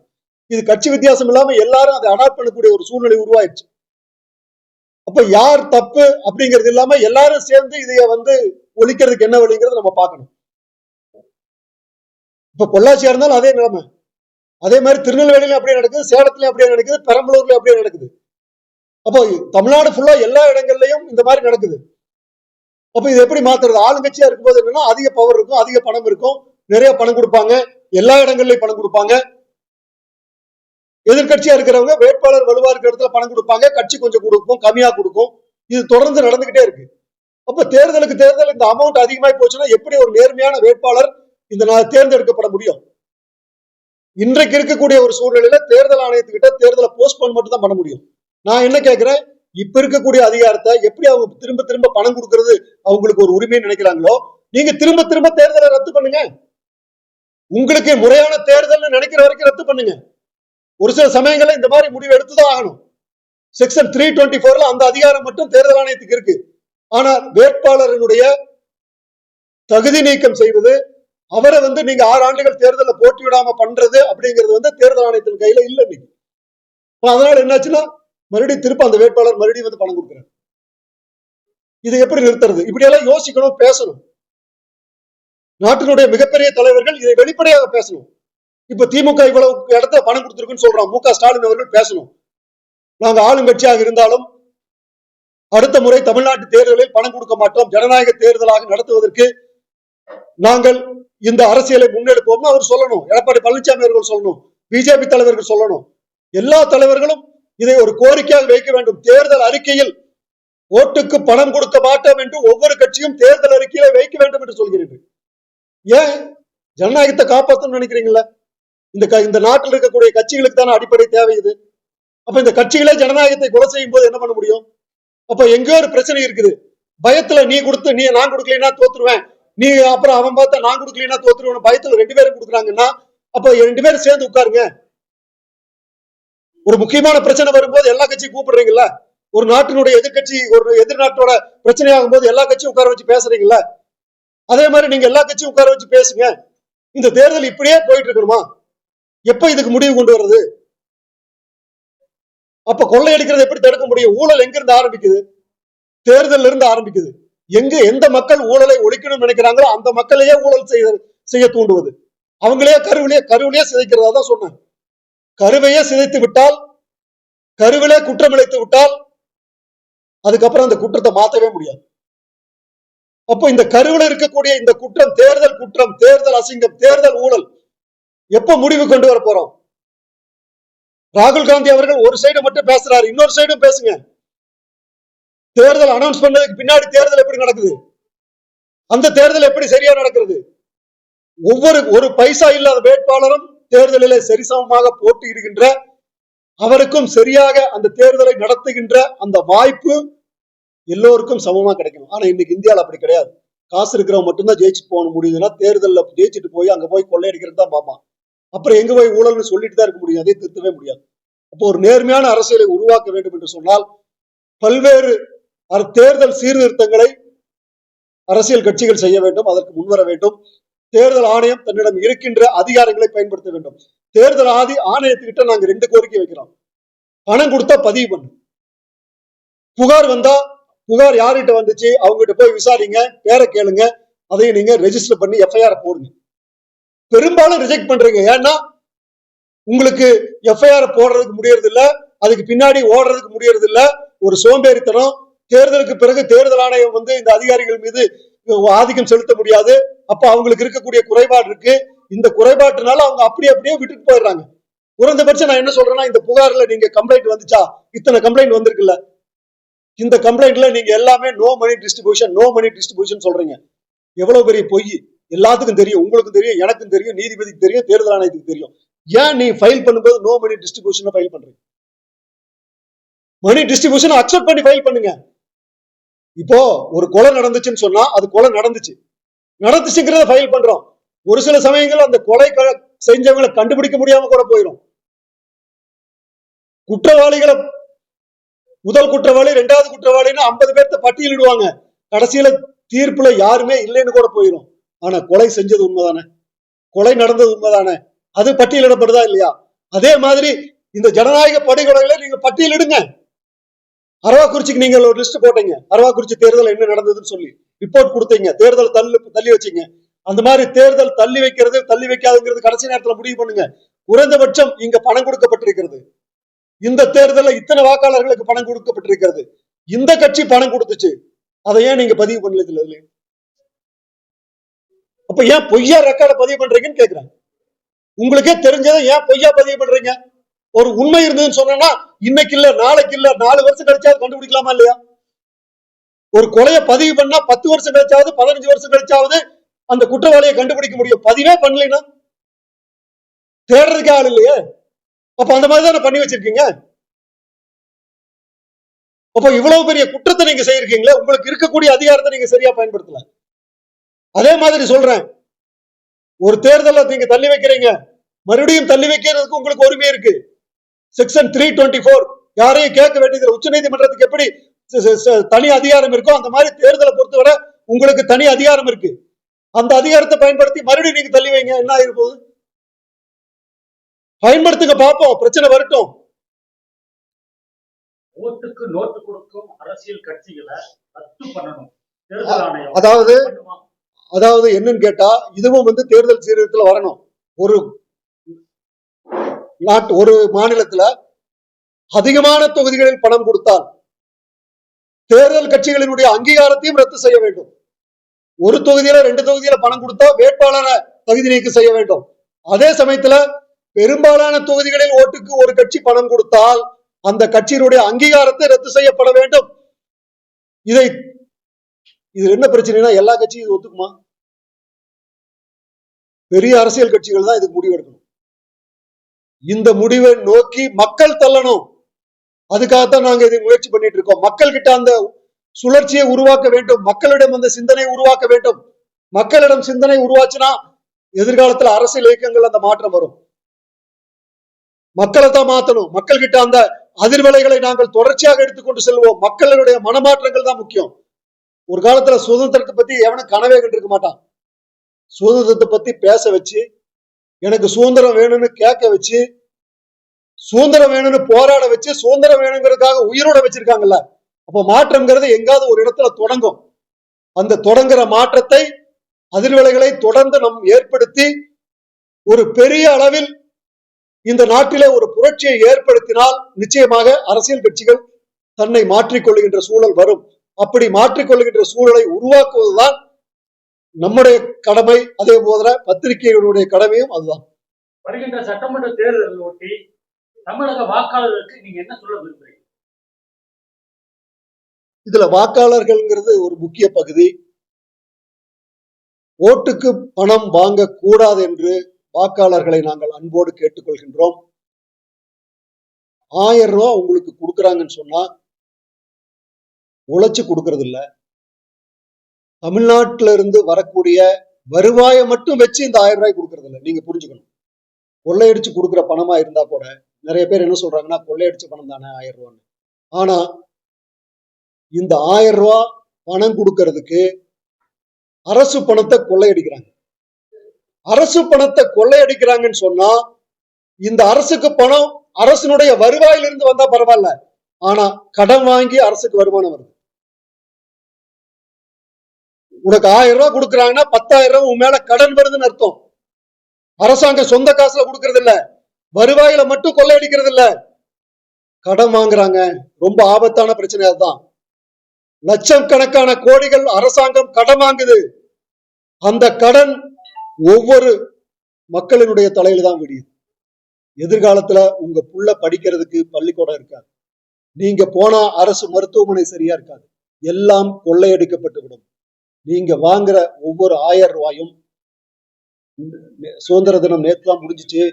இது கட்சி வித்தியாசம் இல்லாம எல்லாரும் அதை அடாப்ட் பண்ணக்கூடிய ஒரு சூழ்நிலை உருவாயிடுச்சு. அப்ப யார் தப்பு அப்படிங்கிறது இல்லாம எல்லாரும் சேர்ந்து இதைய வந்து ஒழிக்கிறதுக்கு என்ன வழிங்கிறத நம்ம பார்க்கணும். இப்ப பொள்ளாச்சியா இருந்தாலும் அதே நிலைமை, அதே மாதிரி திருநெல்வேலியில அப்படியே நடக்குது, சேலத்திலயும் அப்படியே நடக்குது, பெரம்பலூர்ல அப்படியே நடக்குது. அப்போ தமிழ்நாடு ஃபுல்லா எல்லா இடங்கள்லயும் இந்த மாதிரி நடக்குது. அப்ப இது எப்படி மாத்துறது? ஆளுங்கட்சியா இருக்கும்போது என்னன்னா அதிக பவர் இருக்கும், அதிக பணம் இருக்கும், நிறைய பணம் கொடுப்பாங்க, எல்லா இடங்கள்லயும் பணம் கொடுப்பாங்க. எதிர்கட்சியா இருக்கிறவங்க வேட்பாளர் வலுவா இருக்கிற இடத்துல பணம் கொடுப்பாங்க, கட்சி கொஞ்சம் கொடுக்கும், கம்மியா கொடுக்கும். இது தொடர்ந்து நடந்துகிட்டே இருக்கு. அப்ப தேர்தலுக்கு தேர்தல் இந்த அமௌண்ட் அதிகமாய் போச்சுன்னா எப்படி ஒரு நேர்மையான வேட்பாளர் இந்த தேர்ந்தெடுக்கப்பட முடியும்? இன்றைக்கு இருக்கக்கூடிய ஒரு சூழ்நிலையில தேர்தல் ஆணையத்துக்கிட்ட தேர்தலை போஸ்ட்போன் மட்டும் தான் பண்ண முடியும். நான் என்ன கேட்கிறேன், இப்ப இருக்கக்கூடிய அதிகாரத்தை எப்படி அவங்க திரும்ப திரும்ப பணம் கொடுக்கறது அவங்களுக்கு ஒரு உரிமைன்னு நினைக்கிறாங்களோ, நீங்க திரும்ப திரும்ப தேர்தலை ரத்து பண்ணுங்க. உங்களுக்கு முறையான தேர்தல் நினைக்கிற வரைக்கும் ரத்து பண்ணுங்க. ஒரு சில சமயங்கள்ல இந்த மாதிரி முடிவு எடுத்துதான் ஆகணும். செக்ஷன் 324 அந்த அதிகாரம் மட்டும் தேர்தல் ஆணையத்துக்கு இருக்கு. ஆனா வேட்பாளர்களுடைய தகுதி நீக்கம் செய்வது, அவரை நீங்க 6 ஆண்டுகள் தேர்தலில் போட்டி விடாம பண்றது அப்படிங்கிறது தேர்தல் ஆணையத்தின் கையில இல்ல இன்னைக்கு. அதனால என்னாச்சுன்னா மறுபடியும் திருப்ப அந்த வேட்பாளர் மறுபடியும் பணம் கொடுக்கிறார். இதை எப்படி நிறுத்துறது? இப்படியெல்லாம் யோசிக்கணும், பேசணும். நாட்டினுடைய மிகப்பெரிய தலைவர்கள் இதை வெளிப்படையாக பேசணும். இப்ப திமுக இவ்வளவு இடத்துல பணம் கொடுத்திருக்குன்னு சொல்றோம். மு க ஸ்டாலின் அவர்கள் பேசணும். நாங்க ஆளுங்கட்சியாக இருந்தாலும் அடுத்த முறை தமிழ்நாட்டு தேர்தலில் பணம் கொடுக்க மாட்டோம், ஜனநாயக தேர்தலாக நடத்துவதற்கு நாங்கள் இந்த அரசியலை முன்னெடுப்போம்னு அவர் சொல்லணும். எடப்பாடி பழனிசாமி அவர்கள் சொல்லணும், பிஜேபி தலைவர்கள் சொல்லணும். எல்லா தலைவர்களும் இதை ஒரு கோரிக்கையாக வைக்க வேண்டும். தேர்தல் அறிக்கையில் ஓட்டுக்கு பணம் கொடுக்க மாட்டோம் என்று ஒவ்வொரு கட்சியும் தேர்தல் அறிக்கையில வைக்க வேண்டும் என்று சொல்கிறீர்கள். ஏன்? ஜனநாயகத்தை காப்பாற்றணும்னு நினைக்கிறீங்களா? இந்த நாட்டில் இருக்கக்கூடிய கட்சிகளுக்கு தானே அடிப்படை தேவை இது. அப்ப இந்த கட்சிகளே ஜனநாயகத்தை கொலை செய்யும் போது என்ன பண்ண முடியும்? அப்ப எங்கேயோ ஒரு பிரச்சனை இருக்குது. பயத்துல நீ கொடுத்து நான் கொடுக்கலன்னா தோத்துருவேன், நீ அப்புறம் அவன் பார்த்தா நான் கொடுக்கலன்னா தோத்துருவேன், பயத்துல 2 பேரும் கொடுக்குறாங்கன்னா அப்ப 2 பேரும் சேர்ந்து உட்காருங்க. ஒரு முக்கியமான பிரச்சனை வரும்போது எல்லா கட்சியும் கூப்பிடுறீங்கல்ல. ஒரு நாட்டினுடைய எதிர்கட்சி ஒரு எதிர்நாட்டோட பிரச்சனையாகும் போது எல்லா கட்சியும் உட்கார வச்சு பேசுறீங்கல்ல. அதே மாதிரி நீங்க எல்லா கட்சியும் உட்கார வச்சு பேசுங்க. இந்த தேர்தல் இப்படியே போயிட்டு இருக்கணுமா? எப்ப இதுக்கு முடிவு கொண்டு வருது? அப்ப கொள்ளையடிக்கிறது எப்படி தடுக்க முடியும்? ஊழல் எங்க இருந்து ஆரம்பிக்குது? தேர்தல் இருந்து ஆரம்பிக்குது. எந்த மக்கள் ஊழலை ஒழிக்கணும்னு நினைக்கிறாங்களோ அந்த மக்களையே ஊழல் செய்ய தூண்டுவது, அவங்களே கருவிலேயே சிதைக்கிறதா தான் சொன்னேன். கருவையே சிதைத்து விட்டால், கருவிலே குற்றம் இழைத்து விட்டால் அதுக்கப்புறம் அந்த குற்றத்தை மாற்றவே முடியாது. அப்போ இந்த கருவில் இருக்கக்கூடிய இந்த குற்றம், தேர்தல் அசிங்கம், தேர்தல் ஊழல் எப்ப முடிவு கொண்டு வர போறோம்? ராகுல் காந்தி அவர்கள் ஒரு சைடு மட்டும் பேசுறாரு, இன்னொரு சைடும் பேசுங்க. தேர்தல் அனௌன்ஸ் பண்ணதுக்கு பின்னாடி தேர்தல் எப்படி நடக்குது? அந்த தேர்தல் எப்படி சரியா நடக்கிறது? ஒரு பைசா இல்லாத வேட்பாளரும் தேர்தலில் சரிசமமாக போட்டியிடுகின்ற, அவருக்கும் சரியாக அந்த தேர்தலை நடத்துகின்ற அந்த வாய்ப்பு எல்லோருக்கும் சமமா கிடைக்கணும். ஆனா இன்னைக்கு இந்தியாவில் அப்படி கிடையாது. காசு இருக்கிறவங்க மட்டும்தான் ஜெயிச்சுட்டு போக முடியுதுன்னா, தேர்தலில் ஜெயிச்சுட்டு போய் அங்க போய் கொள்ளையடிக்கிறது தான் பார்ப்பான். அப்புறம் எங்க போய் ஊழல்னு சொல்லிட்டு தான் இருக்க முடியும், அதை திருத்தவே முடியாது. அப்போ ஒரு நேர்மையான அரசியலை உருவாக்க வேண்டும் என்று சொன்னால் பல்வேறு தேர்தல் சீர்திருத்தங்களை அரசியல் கட்சிகள் செய்ய வேண்டும், அதற்கு முன்வர வேண்டும். தேர்தல் ஆணையம் தன்னிடம் இருக்கின்ற அதிகாரங்களை பயன்படுத்த வேண்டும். தேர்தல் ஆணையத்துக்கிட்ட நாங்க 2 கோரிக்கை வைக்கிறோம். பணம் கொடுத்தா பதிவு பண்ணு, புகார் வந்தா புகார் யார்கிட்ட வந்துச்சு அவங்ககிட்ட போய் விசாரிங்க, பேரை கேளுங்க, அதையும் நீங்க ரெஜிஸ்டர் பண்ணி எஃப்ஐஆர் போடுங்க. பெரும்பாலும் ரிஜெக்ட் பண்றீங்க. ஏன்னா உங்களுக்கு எஃப்ஐஆர் போடுறதுக்கு முடியறது இல்ல, அதுக்கு பின்னாடி ஓடுறதுக்கு முடியறது இல்ல. ஒரு சோம்பேறித்தனம். தேர்தலுக்கு பிறகு தேர்தல் ஆணையம் இந்த அதிகாரிகள் மீது ஆதிக்கம் செலுத்த முடியாது. அப்ப அவங்களுக்கு இருக்கக்கூடிய குறைபாடு இருக்கு. இந்த குறைபாட்டுனால அவங்க அப்படியே விட்டுட்டு போயிடுறாங்க. குறைந்தபட்சம் நான் என்ன சொல்றேன்னா, இந்த புகார்ல நீங்க கம்ப்ளைண்ட் வந்துச்சா, இத்தனை கம்ப்ளைண்ட் வந்திருக்குல்ல, இந்த கம்ப்ளைண்ட்ல நீங்க எல்லாமே நோ மணி டிஸ்ட்ரிபியூஷன் சொல்றீங்க. எவ்வளவு பெரிய பொய்! எல்லாத்துக்கும் தெரியும், உங்களுக்கும் தெரியும், எனக்கும் தெரியும், நீதிபதிக்கு தெரியும், தேர்தல் ஆணையத்துக்கு தெரியும். ஏன் நீ ஃபைல் பண்ணும்போது நோ மணி டிஸ்ட்ரிபியூஷன் ஃபைல் பண்றீங்க? மணி டிஸ்ட்ரிபியூஷன் அக்செப்ட் பண்ணி ஃபைல் பண்ணுங்க. இப்போ ஒரு கொலை நடந்துச்சுன்னு சொன்னா அது கொலை நடந்துச்சுங்கிறத ஃபைல் பண்றோம். ஒரு சில சமயங்கள் அந்த கொலை செஞ்சவங்களை கண்டுபிடிக்க முடியாம கூட போயிடும். குற்றவாளிகளை முதல் குற்றவாளி, 2வது குற்றவாளின்னு 50 பேர்த்த பட்டியலிடுவாங்க. கடைசியில தீர்ப்புல யாருமே இல்லைன்னு கூட போயிடும். ஆனா கொலை செஞ்சது உண்மைதானே, கொலை நடந்தது உண்மைதானே, அது பட்டியலிடப்படுதா இல்லையா? அதே மாதிரி இந்த ஜனநாயக படுகொலைகளை நீங்க பட்டியலிடுங்க. அரவாக்குறிச்சிக்கு நீங்க ஒரு லிஸ்ட் போட்டீங்க, அரவாக்குறிச்சி தேர்தல் என்ன நடந்ததுன்னு சொல்லி ரிப்போர்ட் கொடுத்தீங்க, தேர்தல் தள்ளி வச்சீங்க. அந்த மாதிரி தேர்தல் தள்ளி வைக்கிறது தள்ளி வைக்காதுங்கிறது கடைசி நேரத்தில் முடிவு பண்ணுங்க. குறைந்தபட்சம் இங்க பணம் கொடுக்கப்பட்டிருக்கிறது, இந்த தேர்தலில் இத்தனை வாக்காளர்களுக்கு பணம் கொடுக்கப்பட்டிருக்கிறது, இந்த கட்சி பணம் கொடுத்துச்சு, அதை ஏன் நீங்க பதிவு பண்ணல? அப்ப ஏன் பொய்யா ரெக்கார்டை பதிவு பண்றீங்கன்னு கேட்கிறேன். உங்களுக்கே தெரிஞ்சதை ஏன் பொய்யா பதிவு பண்றீங்க? ஒரு உண்மை இருந்ததுன்னு சொன்னா இன்னைக்கு இல்ல, நாளைக்கு இல்ல, 4 வருஷம் கழிச்சாவது கண்டுபிடிக்கலாமா இல்லையா? ஒரு கொலையை பதிவு பண்ணா 10 வருஷம் கழிச்சாவது, 15 வருஷம் கழிச்சாவது அந்த குற்றவாளியை கண்டுபிடிக்க முடியும். பதிவே பண்ணலைன்னா தேடுறதுக்கே ஆள் இல்லையே. அப்ப அந்த மாதிரி தானே பண்ணி வச்சிருக்கீங்க. அப்ப இவ்வளவு பெரிய குற்றத்தை நீங்க செய்யிருக்கீங்களே, உங்களுக்கு இருக்கக்கூடிய அதிகாரத்தை நீங்க சரியா பயன்படுத்தல. அதே மாதிரி சொல்றேன், ஒரு தேர்தலை நீங்க தள்ளி வைக்கிறீங்க, மறுபடியும் தள்ளி வைக்கிறதுக்கு உங்களுக்கு உரிமை இருக்கு. செக்ஷன் 324 யாரையும் கேட்க வேண்டியது. உச்ச நீதிமன்றத்துக்கு எப்படி தனி அதிகாரம் இருக்கோ அந்த மாதிரி தேர்தலை பொறுத்தவரை உங்களுக்கு தனி அதிகாரம் இருக்கு. அந்த அதிகாரத்தை பயன்படுத்தி மறுபடியும் நீங்க தள்ளி வைங்க, என்ன ஆயிருப்போகுது? பயன்படுத்துங்க, பார்ப்போம், பிரச்சனை வரட்டும். ஓட்டுக்கு நோட்டு கொடுக்கும் அரசியல் கட்சிகளை ரத்து பண்ணணும் தேர்தல் ஆணையம். அதாவது என்னன்னு கேட்டா, இதுவும் தேர்தல் சீர்திருத்தத்துல வரணும். ஒரு மாநிலத்துல அதிகமான தொகுதிகளில் பணம் கொடுத்தால் தேர்தல் கட்சிகளினுடைய அங்கீகாரத்தையும் ரத்து செய்ய வேண்டும். ஒரு தொகுதியில 2 தொகுதியில பணம் கொடுத்தா வேட்பாளரை தகுதி நீக்கம் செய்ய வேண்டும். அதே சமயத்துல பெரும்பாலான தொகுதிகளில் ஓட்டுக்கு ஒரு கட்சி பணம் கொடுத்தால் அந்த கட்சியினுடைய அங்கீகாரத்தை ரத்து செய்யப்பட வேண்டும். இது என்ன பிரச்சனைனா, எல்லா கட்சியும் இது ஒத்துக்குமா? பெரிய அரசியல் கட்சிகள் தான் இதுக்கு முடிவு எடுக்கணும். இந்த முடிவை நோக்கி மக்கள் தள்ளணும். அதுக்காகத்தான் நாங்க இதை முயற்சி பண்ணிட்டு இருக்கோம். மக்கள் கிட்ட அந்த சுழற்சியை உருவாக்க வேண்டும். மக்களிடம் அந்த சிந்தனை உருவாக்க வேண்டும். மக்களிடம் சிந்தனை உருவாச்சுன்னா எதிர்காலத்தில் அரசியல் இயக்கங்கள் அந்த மாற்றம் வரும். மக்களை தான் மாத்தணும். மக்கள் கிட்ட அந்த அதிர்வலைகளை நாங்கள் தொடர்ச்சியாக எடுத்துக்கொண்டு செல்வோம். மக்களுடைய மனமாற்றங்கள் தான் முக்கியம். ஒரு காலத்துல சுதந்திரத்தை பத்தி எவனும் கனவே கண்டிருக்க மாட்டான். சுதந்திரத்தை பத்தி பேச வச்சு, எனக்கு சுதந்திரம் வேணும்னு கேட்க வச்சு, சுதந்திரம் வேணும்னு போராட வச்சு, சுதந்திரம் வேணுங்கிறதுக்காக உயிரோட வச்சிருக்காங்கல்ல. அப்ப மாற்றம்ங்கிறது எங்காவது ஒரு இடத்துல தொடங்கும். அந்த தொடங்குற மாற்றத்தை, அதிர்வலைகளை தொடர்ந்து நம் ஏற்படுத்தி ஒரு பெரிய அளவில் இந்த நாட்டிலே ஒரு புரட்சியை ஏற்படுத்தினால் நிச்சயமாக அரசியல் கட்சிகள் தன்னை மாற்றிக்கொள்ளுகின்ற சூழல் வரும். அப்படி மாற்றிக்கொள்ளுகின்ற சூழலை உருவாக்குவதுதான் நம்முடைய கடமை. அதே போல பத்திரிகைகளுடைய கடமையும் அதுதான். வருகின்ற சட்டமன்ற தேர்தல் ஒட்டி தமிழக வாக்காளர்களுக்கு நீங்க என்ன சொல்ல விரும்புறீங்க? இதுல வாக்காளர்கள்ங்கிறது ஒரு முக்கிய பகுதி. ஓட்டுக்கு பணம் வாங்க கூடாது என்று வாக்காளர்களை நாங்கள் அன்போடு கேட்டுக்கொள்கின்றோம். 1000 ரூபாய் உங்களுக்கு கொடுக்கறாங்கன்னு சொன்னா உழைச்சு கொடுக்கறது இல்ல. தமிழ்நாட்டில இருந்து வரக்கூடிய வருவாயை மட்டும் வச்சு இந்த 1000 ரூபாய் கொடுக்கறது இல்லை. நீங்க புரிஞ்சுக்கணும். கொள்ளையடிச்சு கொடுக்குற பணமா இருந்தா கூட நிறைய பேர் என்ன சொல்றாங்கன்னா, கொள்ளையடிச்ச பணம் தானே 1000 ரூபான்னு. ஆனா இந்த 1000 ரூபாய் பணம் கொடுக்கறதுக்கு அரசு பணத்தை கொள்ளையடிக்கிறாங்க. அரசு பணத்தை கொள்ளையடிக்கிறாங்கன்னு சொன்னா இந்த அரசுக்கு பணம் அரசினுடைய வருவாயிலிருந்து வந்தா பரவாயில்ல. ஆனா கடன் வாங்கி அரசுக்கு வருமானம் வருது. உனக்கு 1000 ரூபாய் கொடுக்குறாங்கன்னா 10,000 ரூபாய் உன் மேல கடன் வருதுன்னு அர்த்தம். அரசாங்கம் சொந்த காசுல கொடுக்கறது இல்ல, வருவாயில மட்டும் கொள்ளையடிக்கிறது இல்ல, கடன் வாங்குறாங்க. ரொம்ப ஆபத்தான பிரச்சனை அதுதான். லட்சக்கணக்கான கோடிகள் அரசாங்கம் கடன் வாங்குது. அந்த கடன் ஒவ்வொரு மக்களினுடைய தலையில தான் விடியுது. எதிர்காலத்துல உங்க புள்ள படிக்கிறதுக்கு பள்ளிக்கூடம் இருக்காது. நீங்க போனா அரசு மருத்துவமனை சரியா இருக்காது. எல்லாம் கொள்ளையடிக்கப்பட்டு விடும். நீங்க வாங்குற ஒவ்வொரு 1000 ரூபாயும், சுதந்திர தினம் நேற்று தான் முடிஞ்சிச்சு,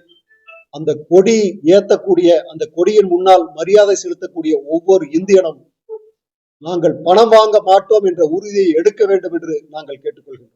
அந்த கொடி ஏத்தக்கூடிய, அந்த கொடியின் முன்னால் மரியாதை செலுத்தக்கூடிய ஒவ்வொரு இந்தியனும் நாங்கள் பணம் வாங்க மாட்டோம் என்ற உறுதியை எடுக்க வேண்டும் என்று நாங்கள் கேட்டுக்கொள்கிறோம்.